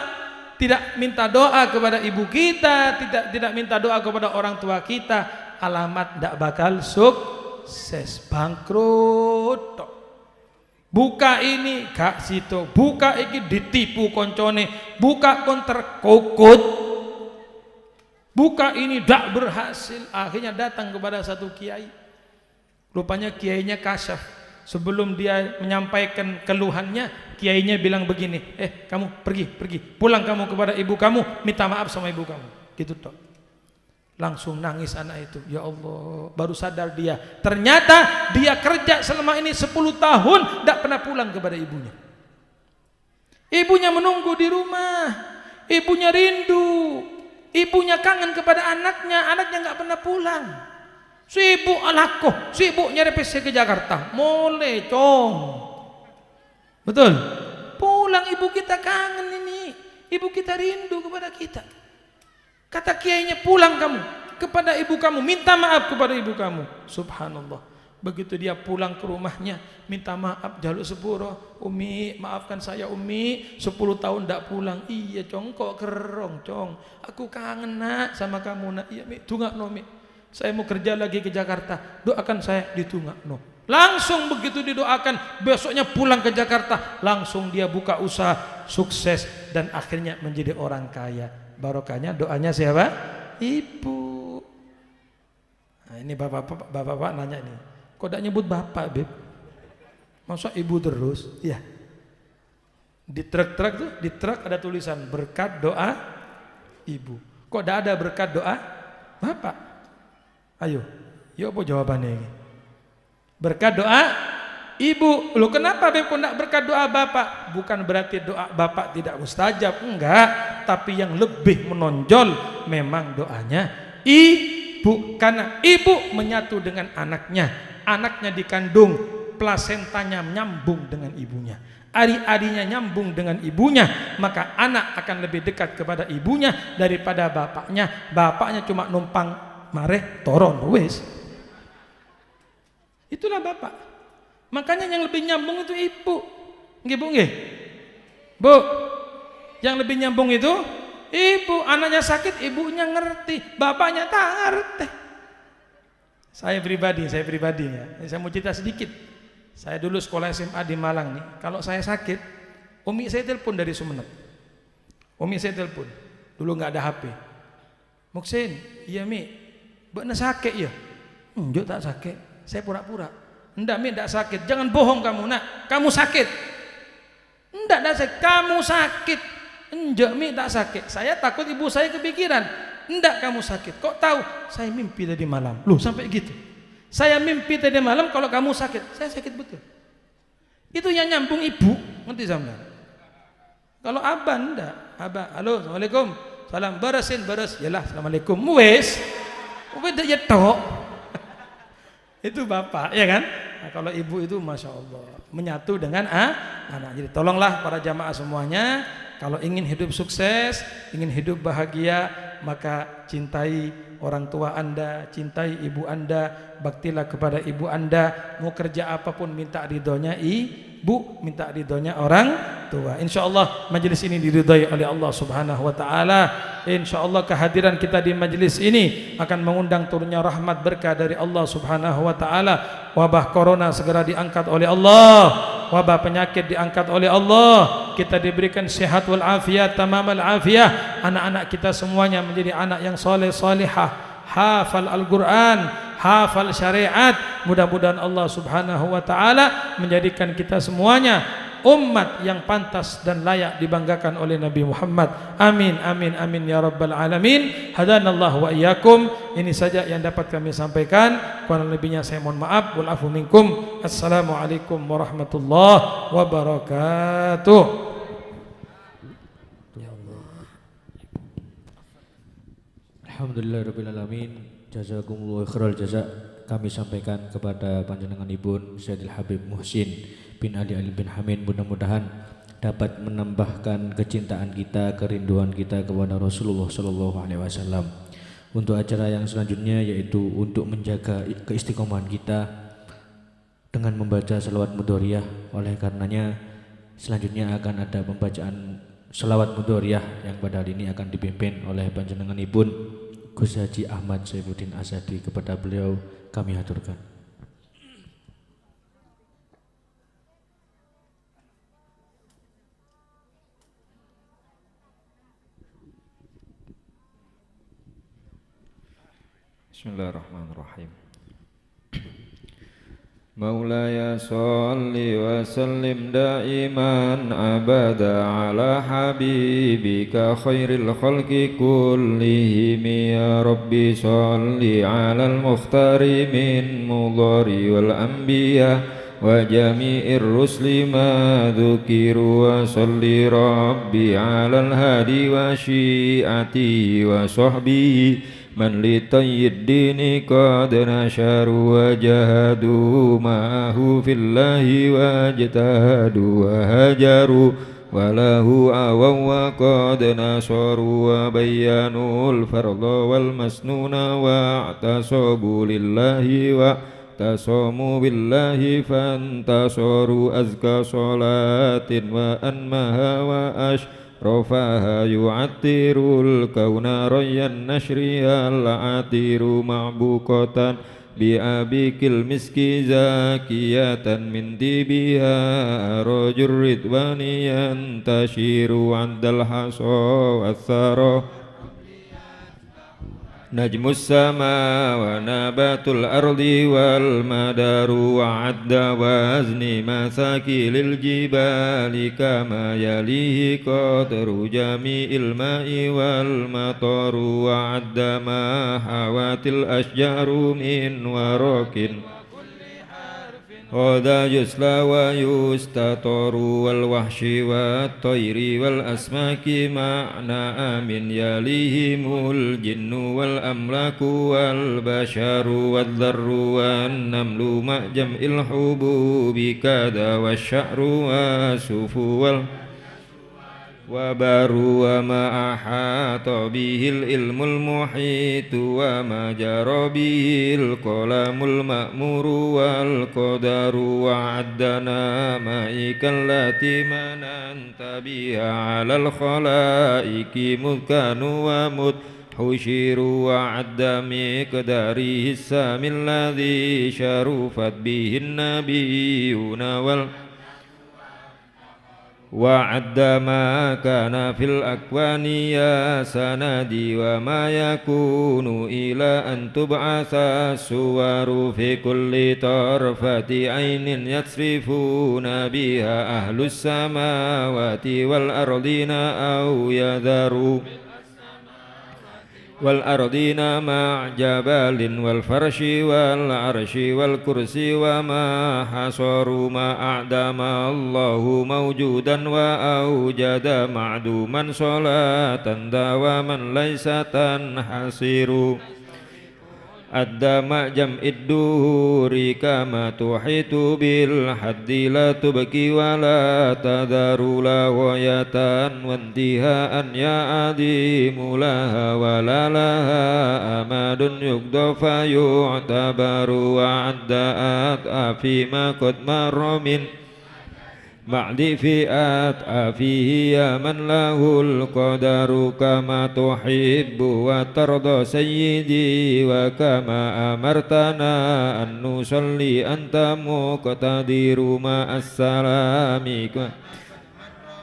S4: tidak minta doa kepada ibu kita, tidak minta doa kepada orang tua kita, alamat tidak bakal sukses, bangkrut. Buka ini gak situ, buka ini ditipu koncone, buka konter kokut, buka ini tidak berhasil. Akhirnya datang kepada satu kiai, rupanya kiainya kasyaf. Sebelum dia menyampaikan keluhannya, kiainya bilang begini, kamu pergi, pulang kamu kepada ibu kamu, minta maaf sama ibu kamu, gitu toh. Langsung nangis anak itu, ya Allah, baru sadar dia, ternyata dia kerja selama ini 10 tahun tidak pernah pulang kepada ibunya. Ibunya menunggu di rumah, ibunya rindu, ibunya kangen kepada anaknya nggak pernah pulang. Sibuk anakku, sibuk nyari PC ke Jakarta, mulai cong. Betul? Pulang ibu kita kangen ini. Ibu kita rindu kepada kita. Kata kiainya, pulang kamu kepada ibu kamu, minta maaf kepada ibu kamu. Subhanallah. Begitu dia pulang ke rumahnya, minta maaf, jaluk sepuro. Umi, maafkan saya Umi, 10 tahun ndak pulang. Iya cong, kok kerong cong. Aku kangen nak sama kamu nak. Iya Mi, tungakno Mi. Saya mau kerja lagi ke Jakarta. Doakan saya, ditungakno. Langsung begitu didoakan, besoknya pulang ke Jakarta, langsung dia buka usaha, sukses dan akhirnya menjadi orang kaya. Barokahnya doanya siapa? Ibu. Nah, ini bapak-bapak nanya ini, kok tidak nyebut bapak, Beb? Masa ibu terus? Iya. Di truk-truk tuh, di truk ada tulisan berkat doa ibu. Kok tidak ada berkat doa bapak? Ayo, yuk apa jawabannya ini? Berkat doa ibu. Loh kenapa Beb kok enggak berkat doa bapak? Bukan berarti doa bapak tidak mustajab, enggak. Tapi yang lebih menonjol memang doanya ibu. Karena ibu menyatu dengan anaknya. Anaknya dikandung, plasentanya nyambung dengan ibunya. Ari-arinya nyambung dengan ibunya. Maka anak akan lebih dekat kepada ibunya daripada bapaknya. Bapaknya cuma numpang mareh toron wis. Itulah bapak. Makanya yang lebih nyambung itu ibu. Nggih Bu nggih? Bu, yang lebih nyambung itu ibu. Anaknya sakit, ibunya ngerti, bapaknya tak ngerti. Saya pribadi ya. Saya mau cerita sedikit. Saya dulu sekolah SMA di Malang nih. Kalau saya sakit, umi saya telepon dari Sumeneb. Umi saya telepon. Dulu nggak ada HP. Muksin, iya Mi, bener sakit ya? Enggak tak sakit. Saya pura-pura. Enggak Mi, enggak sakit. Jangan bohong kamu nak. Kamu sakit. Enggak sakit. Kamu sakit. Enggak Mi, enggak sakit. Saya takut ibu saya kepikiran. Enggak kamu sakit. Kok tahu? Saya mimpi tadi malam. Loh sampai gitu. Saya mimpi tadi malam kalau kamu sakit. Saya sakit betul. Itu yang nyambung ibu. Ngerti sampean? Kalau abah enggak. Abah, halo, assalamualaikum. Salam, beresin, beres. Yalah, assalamualaikum. Wes. Udah ya tok. Itu bapak, ya kan? Nah, kalau ibu itu masya Allah menyatu dengan anak. Jadi tolonglah para jamaah semuanya, kalau ingin hidup sukses, ingin hidup bahagia, maka cintai orang tua anda, cintai ibu anda, baktilah kepada ibu anda. Mau kerja apapun minta ridhonya ibu, minta ridhonya orang tua. Insya Allah majelis ini diridhai oleh Allah Subhanahu Wa Taala. Insya Allah kehadiran kita di majelis ini akan mengundang turunnya rahmat berkah dari Allah Subhanahu Wa Taala. Wabah corona segera diangkat oleh Allah, wabah penyakit diangkat oleh Allah. Kita diberikan sehat wal afiat, tamamal afiyah. Anak-anak kita semuanya menjadi anak yang soleh solehah, hafal Al-Quran, hafal syariat. Mudah-mudahan Allah Subhanahu Wa Taala menjadikan kita semuanya umat yang pantas dan layak dibanggakan oleh Nabi Muhammad. Amin, amin, amin ya rabbal alamin. Hadanallahu wa iyyakum. Ini saja yang dapat kami sampaikan. Kurang lebihnya saya mohon maaf. Wal afu minkum. Assalamualaikum warahmatullahi wabarakatuh.
S3: Alhamdulillahirabbil alamin. Jazakumullahu khairal jaza. Kami sampaikan kepada panjenengan Ibun Sayyidil Habib Muhsin bin Ali bin Hamid, mudah-mudahan dapat menambahkan kecintaan kita, kerinduan kita kepada Rasulullah Sallallahu Alaihi Wasallam. Untuk acara yang selanjutnya yaitu untuk menjaga keistiqomahan kita dengan membaca salawat mudhoriyah. Oleh karenanya selanjutnya akan ada pembacaan salawat mudhoriyah yang pada hari ini akan dipimpin oleh panjenengan Ibun Gus Haji Ahmad Saifuddin Azadi. Kepada beliau kami haturkan.
S5: Bismillahirrahmanirrahim. Maulaya salli wa sallim daiman abada ala habibika khairil khalqi kullihim ya rabbi salli ala al-mukhtari min mudhari wal anbiya wa jami'ir rusli ma dhukiru wa salli rabbi ala al-hadi wa syi'ati wa sahbihi man li tayyid dini qad nasharu wa jahadu ma'ahu fillahi wa jtahadu wa hajaru وله آووا وقد نصروا وبينوا الفرض والمسنون واعتصموا لله واعتصموا بالله فانتصروا أزكى صلاة وأنمها وأشرفها يعطر الكون ري النشر العطير معبوقة بأبيك المسك زاكية من ديبها أرج الرضوان ينتشر عند الحصى والثرى نجم السماء ونبات الأرض والمدار وعد وزن مساكيل الجبال كما يليه قدر جميع الماء والمطر وعد ما حوت الأشجار من ورق هذا يسلى ويستطر والوحش والطير والأسماك معنى آمن يليهم الجن والأملاك والبشر والذر والنمل مع جمع الحبوب كذا والشعر والسفو وبر وما أحاط به العلم المحيط وما جرى به القلم المأمور والقدر وعدنا مائك التي مننت بها على الخلائق مذ كانوا ومذ حشروا وعد مقداره السامي الذي شرفت به النبيون وعد ما كان في الأكوان يا سندي وما يكون إلى أن تبعث الصور في كل طرفة عين يصرفون بها أهل السماوات والأرضين أو يذروا والأرضين مع جبال والفرش والعرش والكرسي وما حصروا ما أعدم الله موجودا وأوجد معدوما صلاة دواما ليس تنحصر الدمع جمع الدهور كما تحيط بالحد لا تبكي ولا تذر لا غاية وانتهاء يا عظيم لها ولا لها أمد يقضى فيعتبر وعدأت فيما قد مر من بعد فئات فيه يا من له القدر كما تحب وترضى سيدي وكما أمرتنا أن نصلي أنت مقتدر مع السلام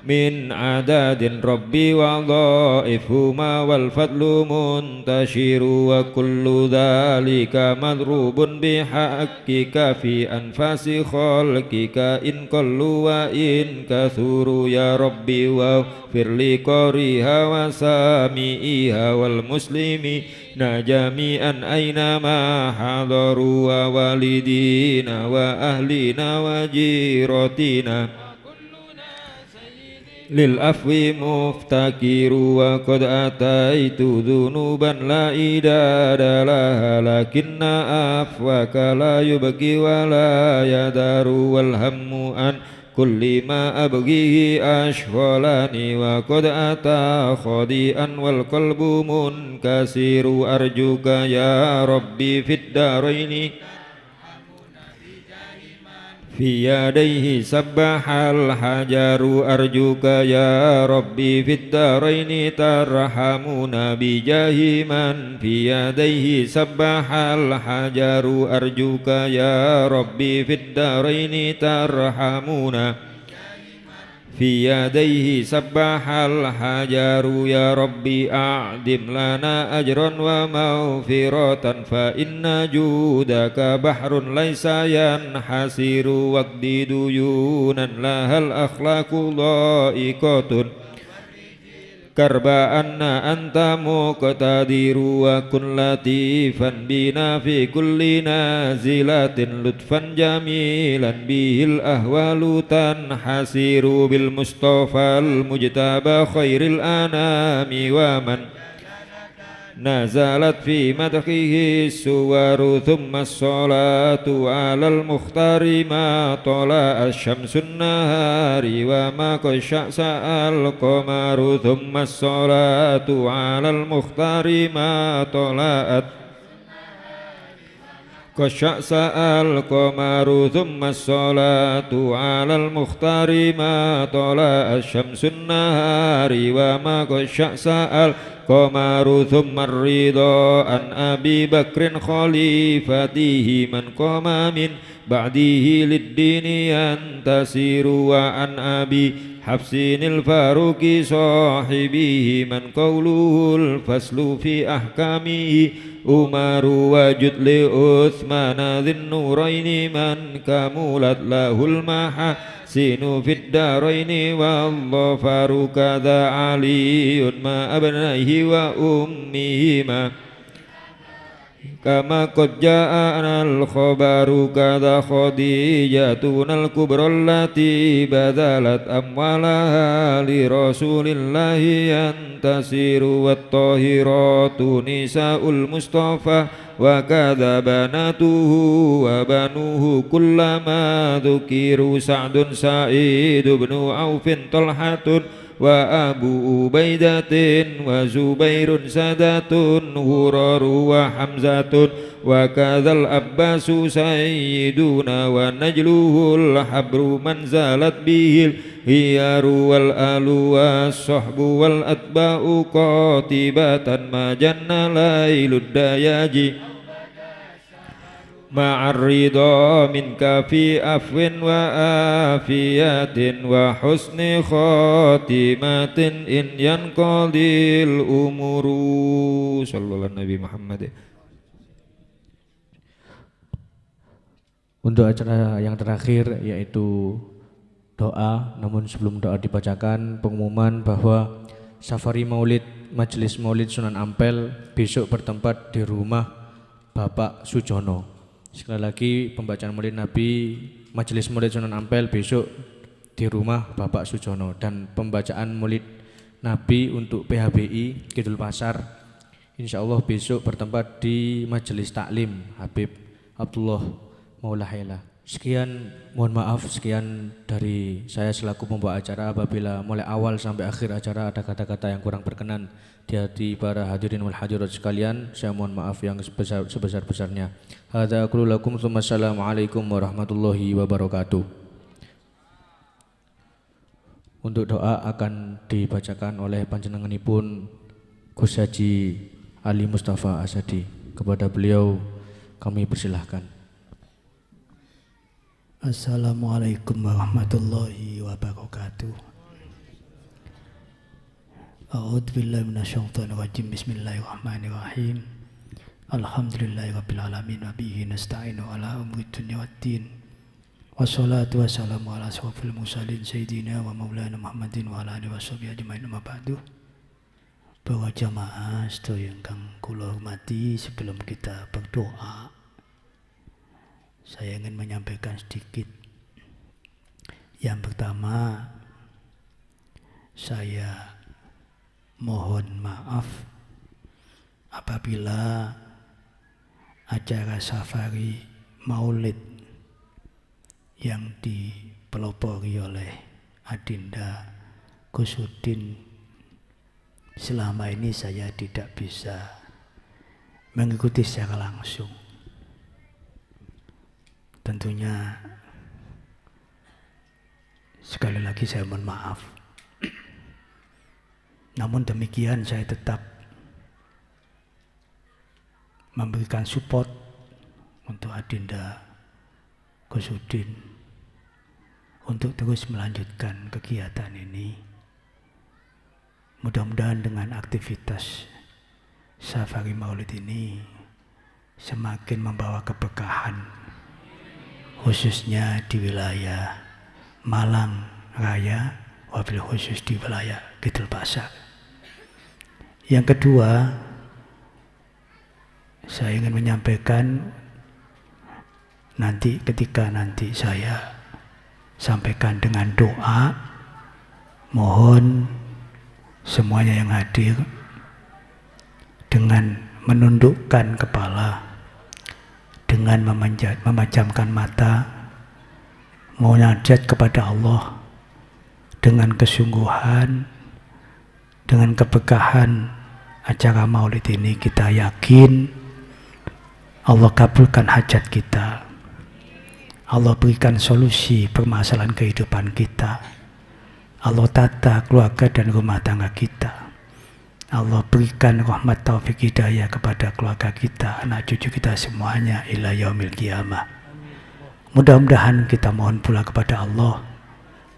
S5: من عدد ربي وظائفهما والفضل منتشر وكل ذلك مضروب بحقك في أنفاس خلقك إن قلوا وإن كثروا يا ربي واغفر لقارئها وسامعيها والمسلمين جميعا أينما حضروا ووالدينا وأهلنا وجيرتنا للعفو مفتكر وقد أتيت ذنوبا لا إداد لها لكن عفوك لا يبكي ولا يدار والهم أن كل ما أبغيه أشغلني وقد أتى خاضئا والقلب منكسر أرجوك يا ربي في الدارين في يديه سبح الحجر أرجوك يا ربي في الدارين ترحمنا بجاه من في يديه سبح الحجر أرجوك يا ربي في الدارين ترحمنا في يديه سبح الحجر يا ربي أعدم لنا أجرا ومغفرة فإن جودك بحر ليس ينحسر واقض ديونا لها الأخلاق ضائقة كرب أن أنت مقتدر وكن لطيفا بنا في كل نازلة لطفا جميلا به الأهوال تنحسر بالمصطفى المجتبى خير الأنام ومن نزلت في مدحه السور ثم الصلاة على المختار ما طلع الشمس النهار وما قشعس القمر ثم الصلاة على المختار ما طلعت قشعس القمر ثم الصلاة على المختار ما طلع الشمس النهار وما قشعس القمر ثم الرضا عن أبي بكر خليفته من قام من بعده للدين ينتصر وعن أبي حفص الفاروق صاحبه من قوله الفصل في أحكامه عمر وجد لعثمان ذي النورين من كملت له المحاسن في الدارين والظفر كذا علي مع أبنائه وأمهما كما قد جاءنا الخبر كذا خديجتنا الكبرى التي بذلت أموالها لرسول الله ينتصر والطاهرات نساء المصطفى وكذا بناته وبنوه كلما ذكروا سعد سعيد بن عوف طلحة وأبو عبيدة وزبير سادة هرار وحمزة وكذا العباس سيدنا ونجله الحبر من زالت به الهيار والآل والصحب والأتباع قاطبة ما جن ليل الدياج مع الرضا منك في عفو وآفية وحسن خاتمة إن ينقضي الأمور صلى الله على Nabi Muhammad.
S3: Untuk acara yang terakhir yaitu doa, namun sebelum doa dibacakan pengumuman bahwa Safari Maulid Majelis Maulid Sunan Ampel besok bertempat di rumah Bapak Sujono. Sekali lagi pembacaan Maulid Nabi Majelis Maulid Sunan Ampel besok di rumah Bapak Sujono, dan pembacaan Maulid Nabi untuk PHBI Kidul Pasar insyaallah besok bertempat di Majelis Taklim Habib Abdullah Maulahela. Sekian, mohon maaf, sekian dari saya selaku pembawa acara. Apabila mulai awal sampai akhir acara ada kata-kata yang kurang berkenan di hati para hadirin wal hadirat sekalian, saya mohon maaf yang sebesar-besarnya. Hadza aqulu lakum tsumma assalamualaikum warahmatullahi wabarakatuh. Untuk doa akan dibacakan oleh panjenenganipun Gus Haji Ali Mustafa Asadi. Kepada beliau kami persilahkan.
S6: Assalamualaikum warahmatullahi wabarakatuh. A'udzu billahi minasyaitonir rajim. Bismillahirrahmanirrahim. Alhamdulillahirabbil alamin wa bihi nasta'inu ala umuri dunya waddin. Wassalatu wassalamu ala asyrofil mursalin sayyidina wa maulana Muhammadin wa ala alihi washabihi ajmain. Amma ba'du. Para jamaah sedaya ingkang kula hormati, sebelum kita berdoa saya ingin menyampaikan sedikit. Yang pertama, saya mohon maaf apabila acara safari maulid yang dipelopori oleh Adinda Kusudin selama ini saya tidak bisa mengikuti secara langsung. Tentunya sekali lagi saya mohon maaf. Namun demikian saya tetap memberikan support untuk Adinda Kusudin untuk terus melanjutkan kegiatan ini. Mudah-mudahan dengan aktivitas Safari Maulid ini semakin membawa keberkahan, khususnya di wilayah Malang Raya, wabil khusus di wilayah Kidul Pasar. Yang kedua, saya ingin menyampaikan ketika nanti saya sampaikan dengan doa, mohon semuanya yang hadir dengan menundukkan kepala, dengan memejamkan mata, munajat kepada Allah dengan kesungguhan, dengan keberkahan acara maulid ini. Kita yakin Allah kabulkan hajat kita, Allah berikan solusi permasalahan kehidupan kita, Allah tata keluarga dan rumah tangga kita, Allah berikan rahmat taufik hidayah kepada keluarga kita, anak cucu kita semuanya ila yaumil qiyamah. Mudah-mudahan kita mohon pula kepada Allah,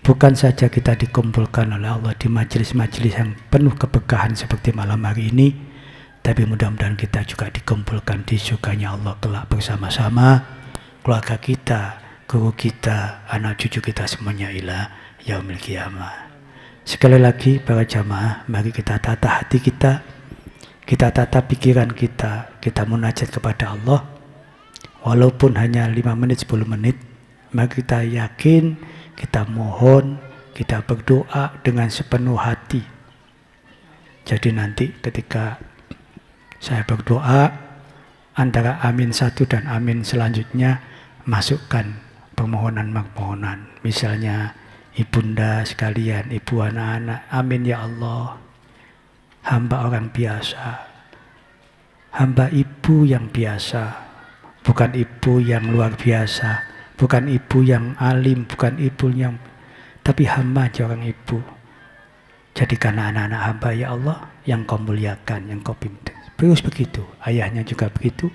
S6: bukan saja kita dikumpulkan oleh Allah di majelis-majelis yang penuh keberkahan seperti malam hari ini, tapi mudah-mudahan kita juga dikumpulkan di surganya Allah kelak bersama-sama, keluarga kita, guru kita, anak cucu kita semuanya ila yaumil qiyamah. Sekali lagi para jamaah, mari kita tata hati kita tata pikiran kita munajat kepada Allah, walaupun hanya 5 menit 10 menit, mari kita yakin, kita mohon, kita berdoa dengan sepenuh hati. Jadi nanti ketika saya berdoa, antara amin 1 dan amin selanjutnya masukkan permohonan. Misalnya, ibunda sekalian, ibu anak-anak, amin ya Allah. Hamba orang biasa, hamba ibu yang biasa, bukan ibu yang luar biasa, bukan ibu yang alim, bukan ibu yang, tapi hamba aja orang ibu. Jadikan anak-anak hamba ya Allah yang kau muliakan, yang kau pimpin. Terus begitu, ayahnya juga begitu,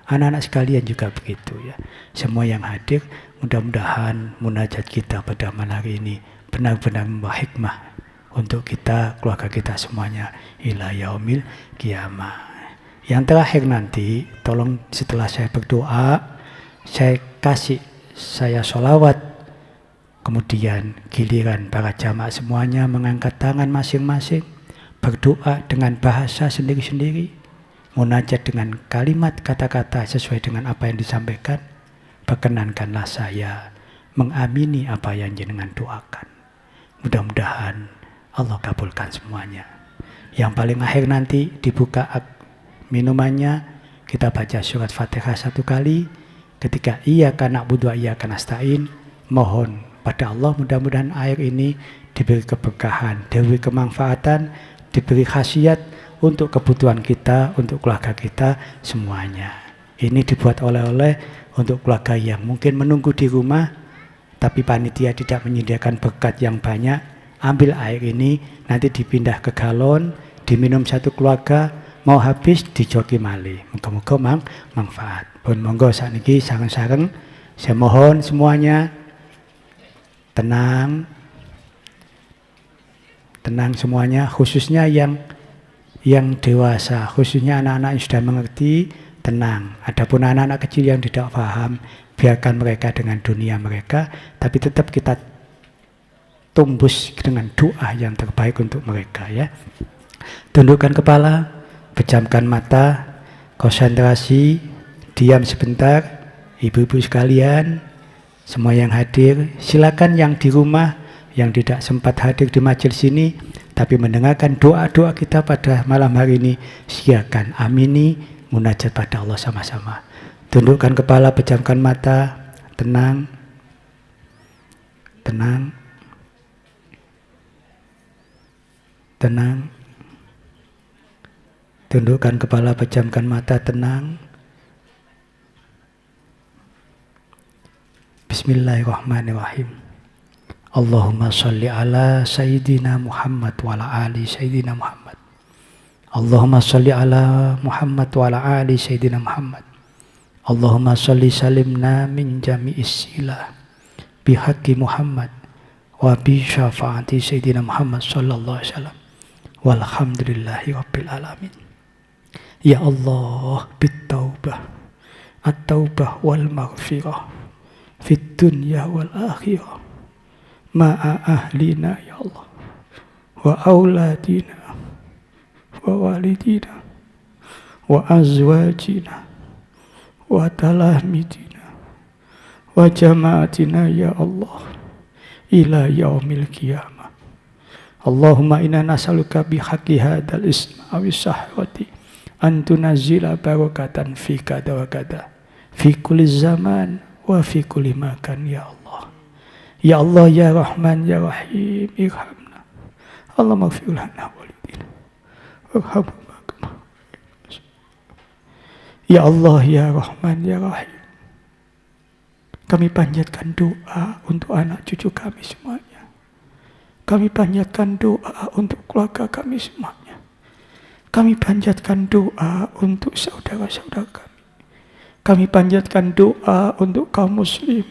S6: anak-anak sekalian juga begitu ya. Semua yang hadir, mudah-mudahan munajat kita pada malam hari ini benar-benar membawa hikmah untuk kita, keluarga kita semuanya ila yaumil qiyamah. Yang terakhir nanti, tolong setelah saya berdoa, saya sholawat, kemudian giliran para jamaah semuanya mengangkat tangan masing-masing, berdoa dengan bahasa sendiri-sendiri, munajat dengan kalimat kata-kata sesuai dengan apa yang disampaikan. Perkenankanlah saya mengamini apa yang jenengan doakan. Mudah-mudahan Allah kabulkan semuanya. Yang paling akhir nanti dibuka minumannya, kita baca surat Fatihah 1 kali. Ketika iyyaka na'budu wa iyyaka nasta'in, mohon pada Allah mudah-mudahan air ini diberi keberkahan, diberi kemanfaatan, diberi khasiat untuk kebutuhan kita, untuk keluarga kita semuanya. Ini dibuat oleh-oleh untuk keluarga yang mungkin menunggu di rumah, tapi panitia tidak menyediakan berkat yang banyak. Ambil air ini, nanti dipindah ke galon, diminum satu keluarga, mau habis dijoki malih. Moga-moga manfaat. Pun monggo sakniki sareng-sareng, saya mohon semuanya tenang semuanya, khususnya yang dewasa, khususnya anak-anak yang sudah mengerti, tenang. Adapun anak-anak kecil yang tidak paham, biarkan mereka dengan dunia mereka, tapi tetap kita tumbus dengan doa yang terbaik untuk mereka ya. Tundukkan kepala, pejamkan mata, konsentrasi, diam sebentar. Ibu-ibu sekalian, semua yang hadir, silakan yang di rumah, yang tidak sempat hadir di majelis ini, tapi mendengarkan doa-doa kita pada malam hari ini, silakan amini, munajat pada Allah sama-sama. Tundukkan kepala, pejamkan mata, tenang. Tundukkan kepala, pejamkan mata, tenang. Bismillahirrahmanirrahim. Allahumma salli ala Sayyidina Muhammad wa ala ali Sayyidina Muhammad. Allahumma salli ala Muhammad wa ala ali Sayyidina Muhammad. Allahumma salli salimna min jami'is silah bihaqqi Muhammad wa bi syafaati Sayyidina Muhammad sallallahu alaihi wasallam. Walhamdulillahi rabbil alamin. Ya Allah, bit-taubah, at-taubah wal maghfirah fit dunya wal akhirah ma'a ahlina ya Allah wa auladina wa walidina wa azwajina wa talamidina wa jamaatina ya Allah ila yaumil qiyamah. Allahumma inna nas'aluka bihaqqi hadzal ismi aw sahwati antunazila barakatan fi kada wa kada fi kulli zaman wa fi kulli makan ya Allah. Ya Allah ya Rahman ya Rahim irhamna. Allah maghfir lana walidina warhamna. Ya Allah ya Rahman ya Rahim, kami panjatkan doa untuk anak cucu kami semuanya. Kami panjatkan doa untuk keluarga kami semuanya. Kami panjatkan doa untuk saudara-saudara kami. Kami panjatkan doa untuk kaum muslim.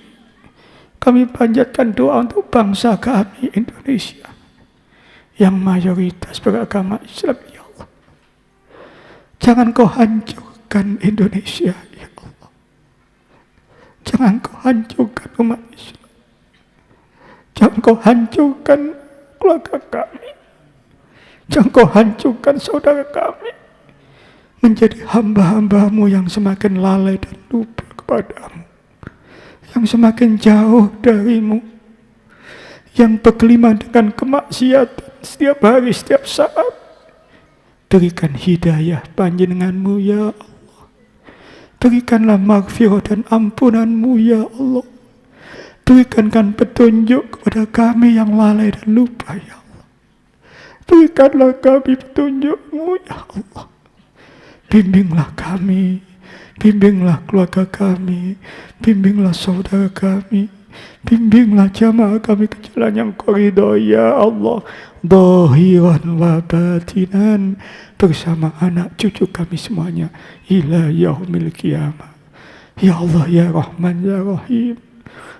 S6: Kami panjatkan doa untuk bangsa kami Indonesia yang mayoritas beragama Islam ya Allah. Jangan kau hancurkan Indonesia ya Allah. Jangan kau hancurkan umat Islam. Jangan kau hancurkan keluarga kami. Jangan kau hancurkan saudara kami menjadi hamba-hambamu yang semakin lalai dan lupa kepadamu, yang semakin jauh darimu, yang berkelima dengan kemaksiatan setiap hari, setiap saat. Berikan hidayah panjenenganmu ya Allah. Berikanlah maghfirah dan ampunanmu ya Allah. Berikankan petunjuk kepada kami yang lalai dan lupa ya Allah. Berikanlah kami petunjukmu ya Allah. Bimbinglah kami, bimbinglah keluarga kami, bimbinglah saudara kami, bimbinglah jamaah kami ke jalan yang Kau ridhoi ya Allah. Zahiran wa batinan, bersama anak cucu kami semuanya ila yaumil qiyamah. Ya Allah ya Rahman ya Rahim,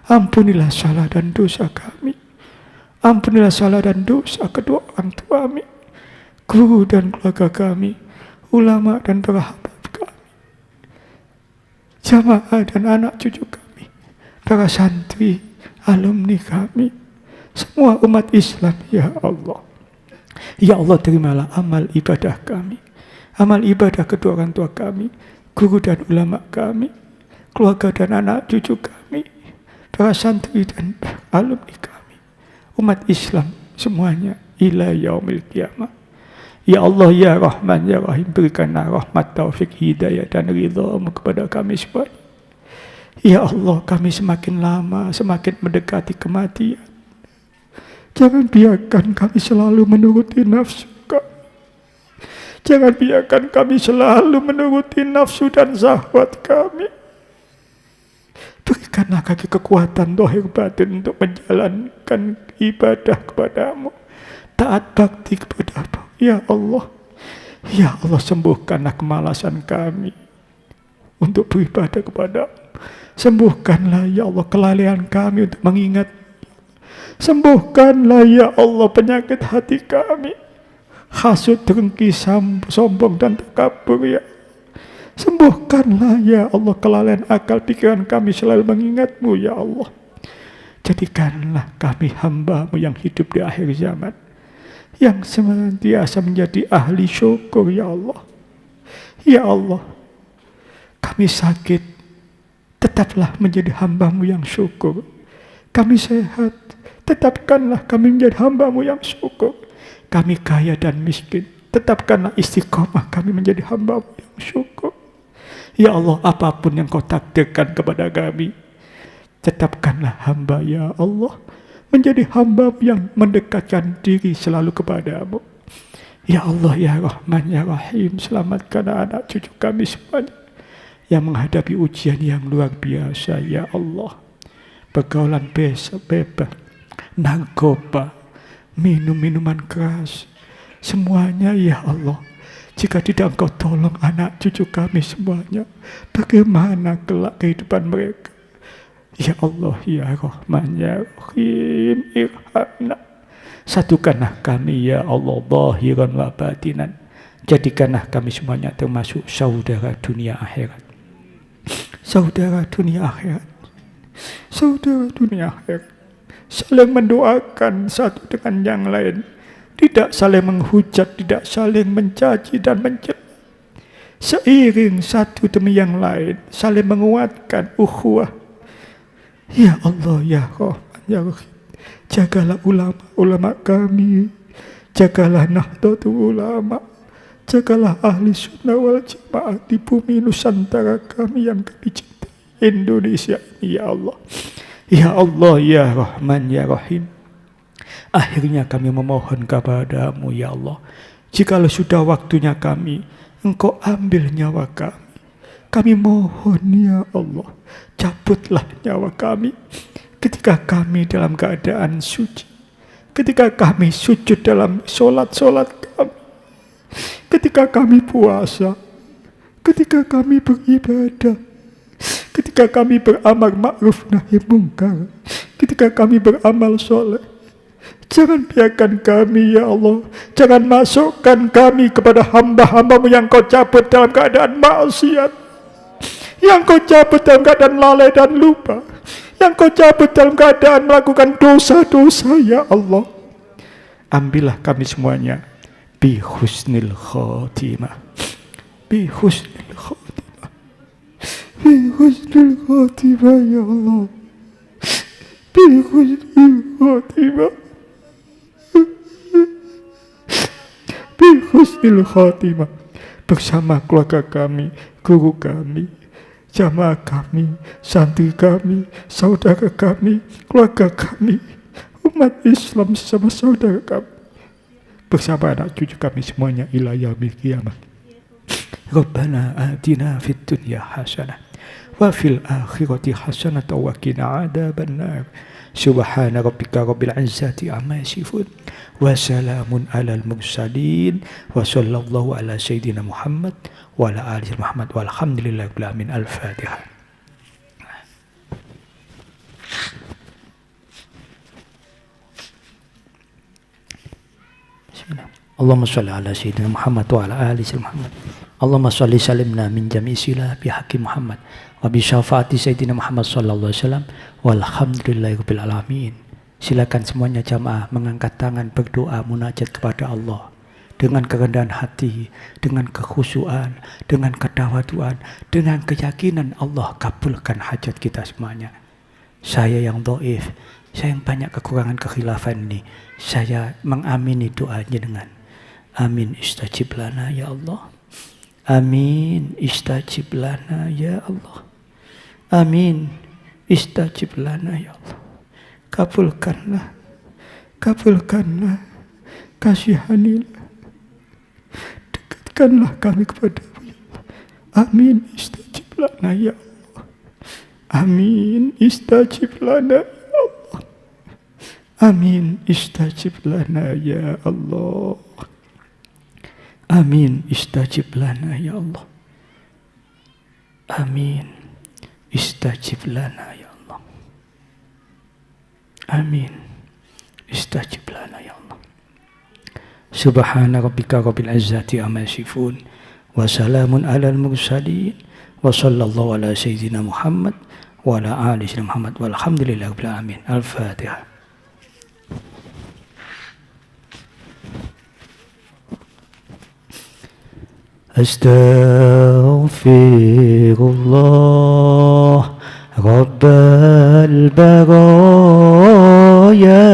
S6: ampunilah salah dan dosa kami. Ampunilah salah dan dosa kedua orang tua kami, guru dan keluarga kami, ulama dan para hamba kami, jamaah dan anak cucu kami, para santri, alumni kami, semua umat Islam ya Allah. Ya Allah, terimalah amal ibadah kami, amal ibadah kedua orang tua kami, guru dan ulama kami, keluarga dan anak cucu kami, para santri dan alumni kami, umat Islam semuanya ila yaumil qiyamah. Ya Allah ya Rahman ya Rahim, berikanlah rahmat, taufik, hidayah dan ridha-Mu kepada kami semua. Ya Allah, kami semakin lama semakin mendekati kematian. Jangan biarkan kami selalu menuruti nafsu kami. Jangan biarkan kami selalu menuruti nafsu dan syahwat kami. Berikanlah kami kekuatan zahir batin untuk menjalankan ibadah kepadamu, taat bakti kepadamu. Ya Allah, ya Allah, sembuhkanlah kemalasan kami untuk beribadah kepadamu. Sembuhkanlah ya Allah kelalaian kami untuk mengingat. Sembuhkanlah ya Allah penyakit hati kami, hasut, dengki, sombong dan takabur ya. Sembuhkanlah ya Allah kelalaian akal pikiran kami selalu mengingat-Mu ya Allah. Jadikanlah kami hamba-Mu yang hidup di akhir zaman, yang senantiasa menjadi ahli syukur ya Allah. Ya Allah, kami sakit, tetaplah menjadi hamba-Mu yang syukur. Kami sehat, tetapkanlah kami menjadi hamba-Mu yang syukur. Kami kaya dan miskin, tetapkanlah istiqomah kami menjadi hamba-Mu yang syukur. Ya Allah, apapun yang Kau takdirkan kepada kami, tetapkanlah hamba ya Allah menjadi hamba yang mendekatkan diri selalu kepadamu. Ya Allah ya Rahman ya Rahim, selamatkan anak cucu kami semuanya yang menghadapi ujian yang luar biasa ya Allah. Pergaulan bebas, narkoba, minum-minuman keras, semuanya ya Allah. Jika tidak Engkau tolong anak cucu kami semuanya, bagaimana kelak kehidupan mereka? Ya Allah ya Rahman ya Rahim irhamna. Satukanlah kami ya Allah zahiran wa batinan. Jadikanlah kami semuanya termasuk saudara dunia akhirat. Saudara dunia akhirat. Saudara dunia akhirat. Saling mendoakan satu dengan yang lain. Tidak saling menghujat, tidak saling mencaci dan mencela. Seiring satu demi yang lain, saling menguatkan ukhuwah. Ya Allah ya Rahman ya Rahim, jagalah ulama-ulama kami, jagalah Nahdlatul Ulama,
S7: Jagalah ahli sunnah wal jamaah di bumi Nusantara kami yang kami cintai, Indonesia ini ya Allah. Ya Allah, ya Rahman, ya Rahim. Akhirnya kami memohon kepadamu ya Allah. Jikalau sudah waktunya kami, Engkau ambil nyawa kami. Kami mohon ya Allah, cabutlah nyawa kami. Ketika kami dalam keadaan suci, ketika kami sujud dalam solat-solat kami, ketika kami puasa, ketika kami beribadah, ketika kami beramal ma'ruf nahi mungkar, ketika kami beramal soleh, jangan biarkan kami ya Allah, jangan masukkan kami kepada hamba-hambamu yang kau cabut dalam keadaan maksiat, yang kau cabut dalam keadaan lalai dan lupa, yang kau cabut dalam keadaan melakukan dosa-dosa ya Allah. Ambillah kami semuanya bi husnil khotimah, bi husnil khotimah, bi husnil khotimah ya Allah, bi husnil khotimah, bi husnil khotimah, bersama keluarga kami, guru kami, jamaah kami, santri kami, saudara kami, keluarga kami, umat Islam sama saudara kami, bersama anak cucu kami semuanya ila yaumil qiyamah. Rabbana atina fid dunya hasanah wa fil akhirati hasanah wa qina adzabannar. Subhana rabbika rabbil izzati amma yasifun wa salamun alal mursalin wa sallallahu ala sayyidina Muhammad wa ala alihi Muhammad walhamdulillahi rabbil alamin. Al-Fatihah. Allahumma sholli ala sayyidina Muhammad wa ala ali sayyidina Muhammad. Allahumma sholli salimna min jami'i silah bi haqqi Muhammad wa bi syafaati sayyidina Muhammad sallallahu alaihi wasallam walhamdulillahi rabbil alamin. Silakan semuanya jamaah mengangkat tangan berdoa munajat kepada Allah dengan kerendahan hati, dengan kekhusyuan, dengan ketawaduan, dengan keyakinan Allah kabulkan hajat kita semuanya. Saya yang dhaif, saya yang banyak kekurangan kekhilafan ini, saya mengamini doanya dengan amin istajib lana ya Allah. Amin istajib lana ya Allah. Amin istajib lana ya Allah. Kabulkanlah, kabulkanlah, kasihanilah, dekatkanlah kami kepadamu ya Allah. Amin istajib lana ya Allah. Amin istajib lana ya Allah. Amin istajib lana ya Allah. Amin istajib lana ya Allah. Amin istajib lana ya Allah. Amin istajib lana ya Allah. Subhana rabbika rabbil izzati amma yasifun wa salamun alal mursalin wa sallallahu ala sayyidina Muhammad wa ala ali sayyidina Muhammad walhamdulillahi rabbil alamin. Al-Fatihah. Astaghfirullah Rabbal baraya,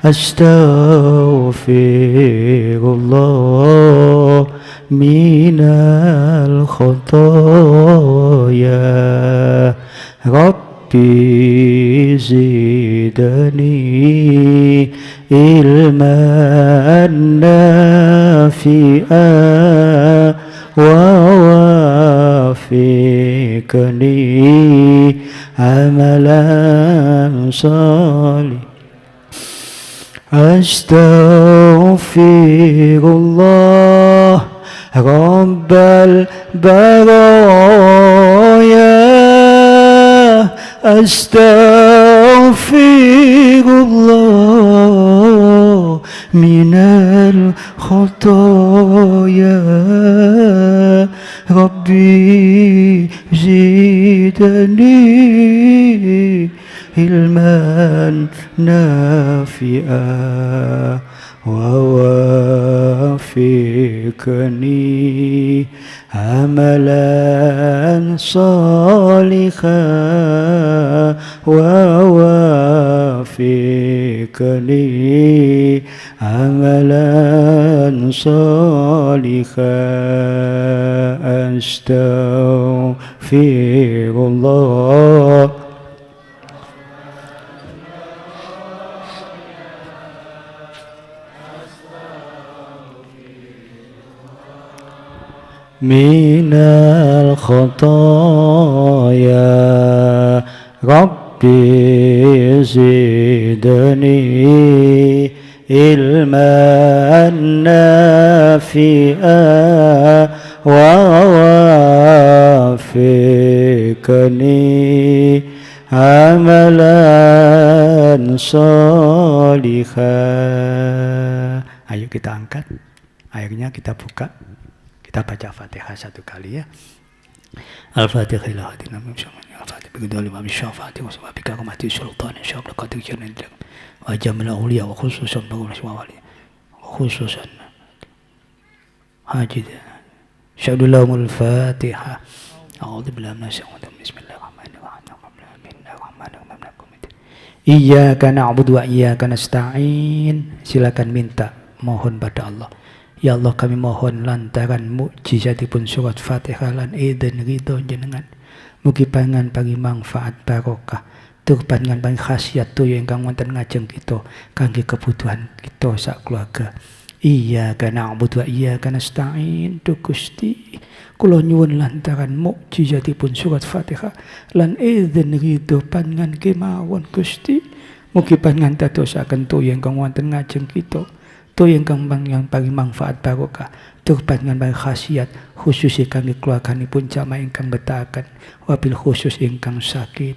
S7: astaghfirullah minal khotoya, Rabbi zidani ilman nafi'a wa wafiqni amalan salih. Astaghfirullah Rabbal baraya, astaghfirullah minal khotoya, Rabbi zidani ilman nafi'a wa wafiqni amalan salihah wa wafiqni amalan
S6: صالحا أستغفر الله من الخطايا ربي زدني علما نافعا ووفقني عملا صالحا. Ayo kita angkat, akhirnya kita buka. Kita baca Fatihah satu kali ya. Al-Fatihah ila hadina mimsyamani al-Fatihah bigudali wa bisyafati wa sababika kumati sultan insya'Allah qadir jalan wa jamal awliya wa khususan bagul wali khususan hajid syadulahul Fatihah. A'udzu billahi minasyaitonir rajim. Bismillahirrahmanirrahim. Iyyaka na'budu wa iyyaka nasta'in. Silakan minta, mohon pada Allah. Ya Allah, kami mohon lantaran mukjizatipun surat Fatihah lan eden ridho jenengan, mugi pangan pagi manfaat barokah, tur pangan pagi khasiat toya ingkang wonten ngajeng kita kangge kebutuhan kita sak keluarga. Iyyaka na'budu wa iyyaka nasta'in. Duh Gusti, kula nyuwun lantaran mukjizatipun surat Fatihah lan eden ridho pangan kemawon Gusti, mugi pangan dadosaken toya ingkang wonten ngajeng kita to yang paling manfaat barokah, tur panjenengan paling khasiat khusus kangge keluarganipun jamaah ingkang betahaken, wabil khusus ingkang sakit.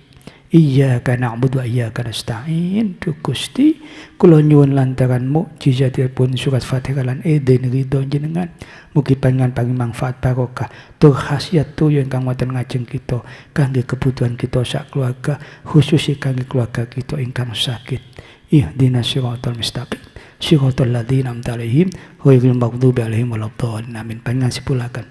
S6: Iyyaka na'budu wa iyyaka nasta'in. Duh Gusti, kula nyuwun lantaran mukjizatipun surat Fatihah lan eden ridho jenengan, mugi panjenengan paling manfaat barokah, tur khasiat to yang ingkang wonten ngajeng kita kangge kebutuhan kita sak keluarga, khusus kangge keluarga kita ingkang sakit. Ihdinas siratal mustaqim. Syiratal ladzina an'amta 'alaihim ghairil maghdubi 'alaihim waladdallin. Amin. Panjenengan sipulaken.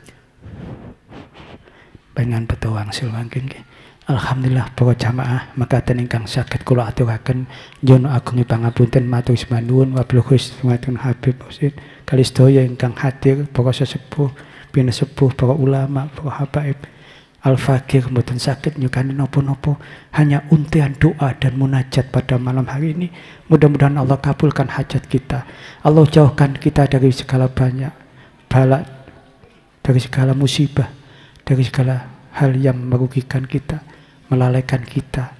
S6: Panjenengan petawang silwangken nggih. Alhamdulillah para jamaah makaten ingkang saged kula aturaken njono agung pangapunten matur sembah wabil khusus dumateng Habib Husin kali sedaya ingkang hadir, para sesepuh, pinesepuh, para ulama, para habaib. Al-Fakir mboten saged nyukani napa-napa, hanya untian doa dan munajat pada malam hari ini. Mudah-mudahan Allah kabulkan hajat kita. Allah jauhkan kita dari segala banyak bala, dari segala musibah, dari segala hal yang merugikan kita, melalaikan kita.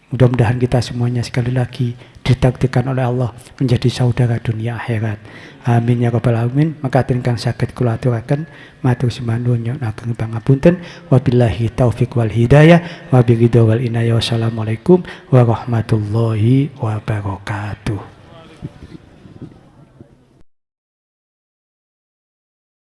S6: Mudah-mudahan kita semuanya sekali lagi ditakdirkan oleh Allah menjadi saudara dunia akhirat. Amin ya rabbal alamin. Maka ingkang saged kula aturaken matur sembah nuwun ageng pangapunten. Wabillahi taufik wal hidayah wa biridho wal inayah. Wassalamualaikum warahmatullahi wabarakatuh.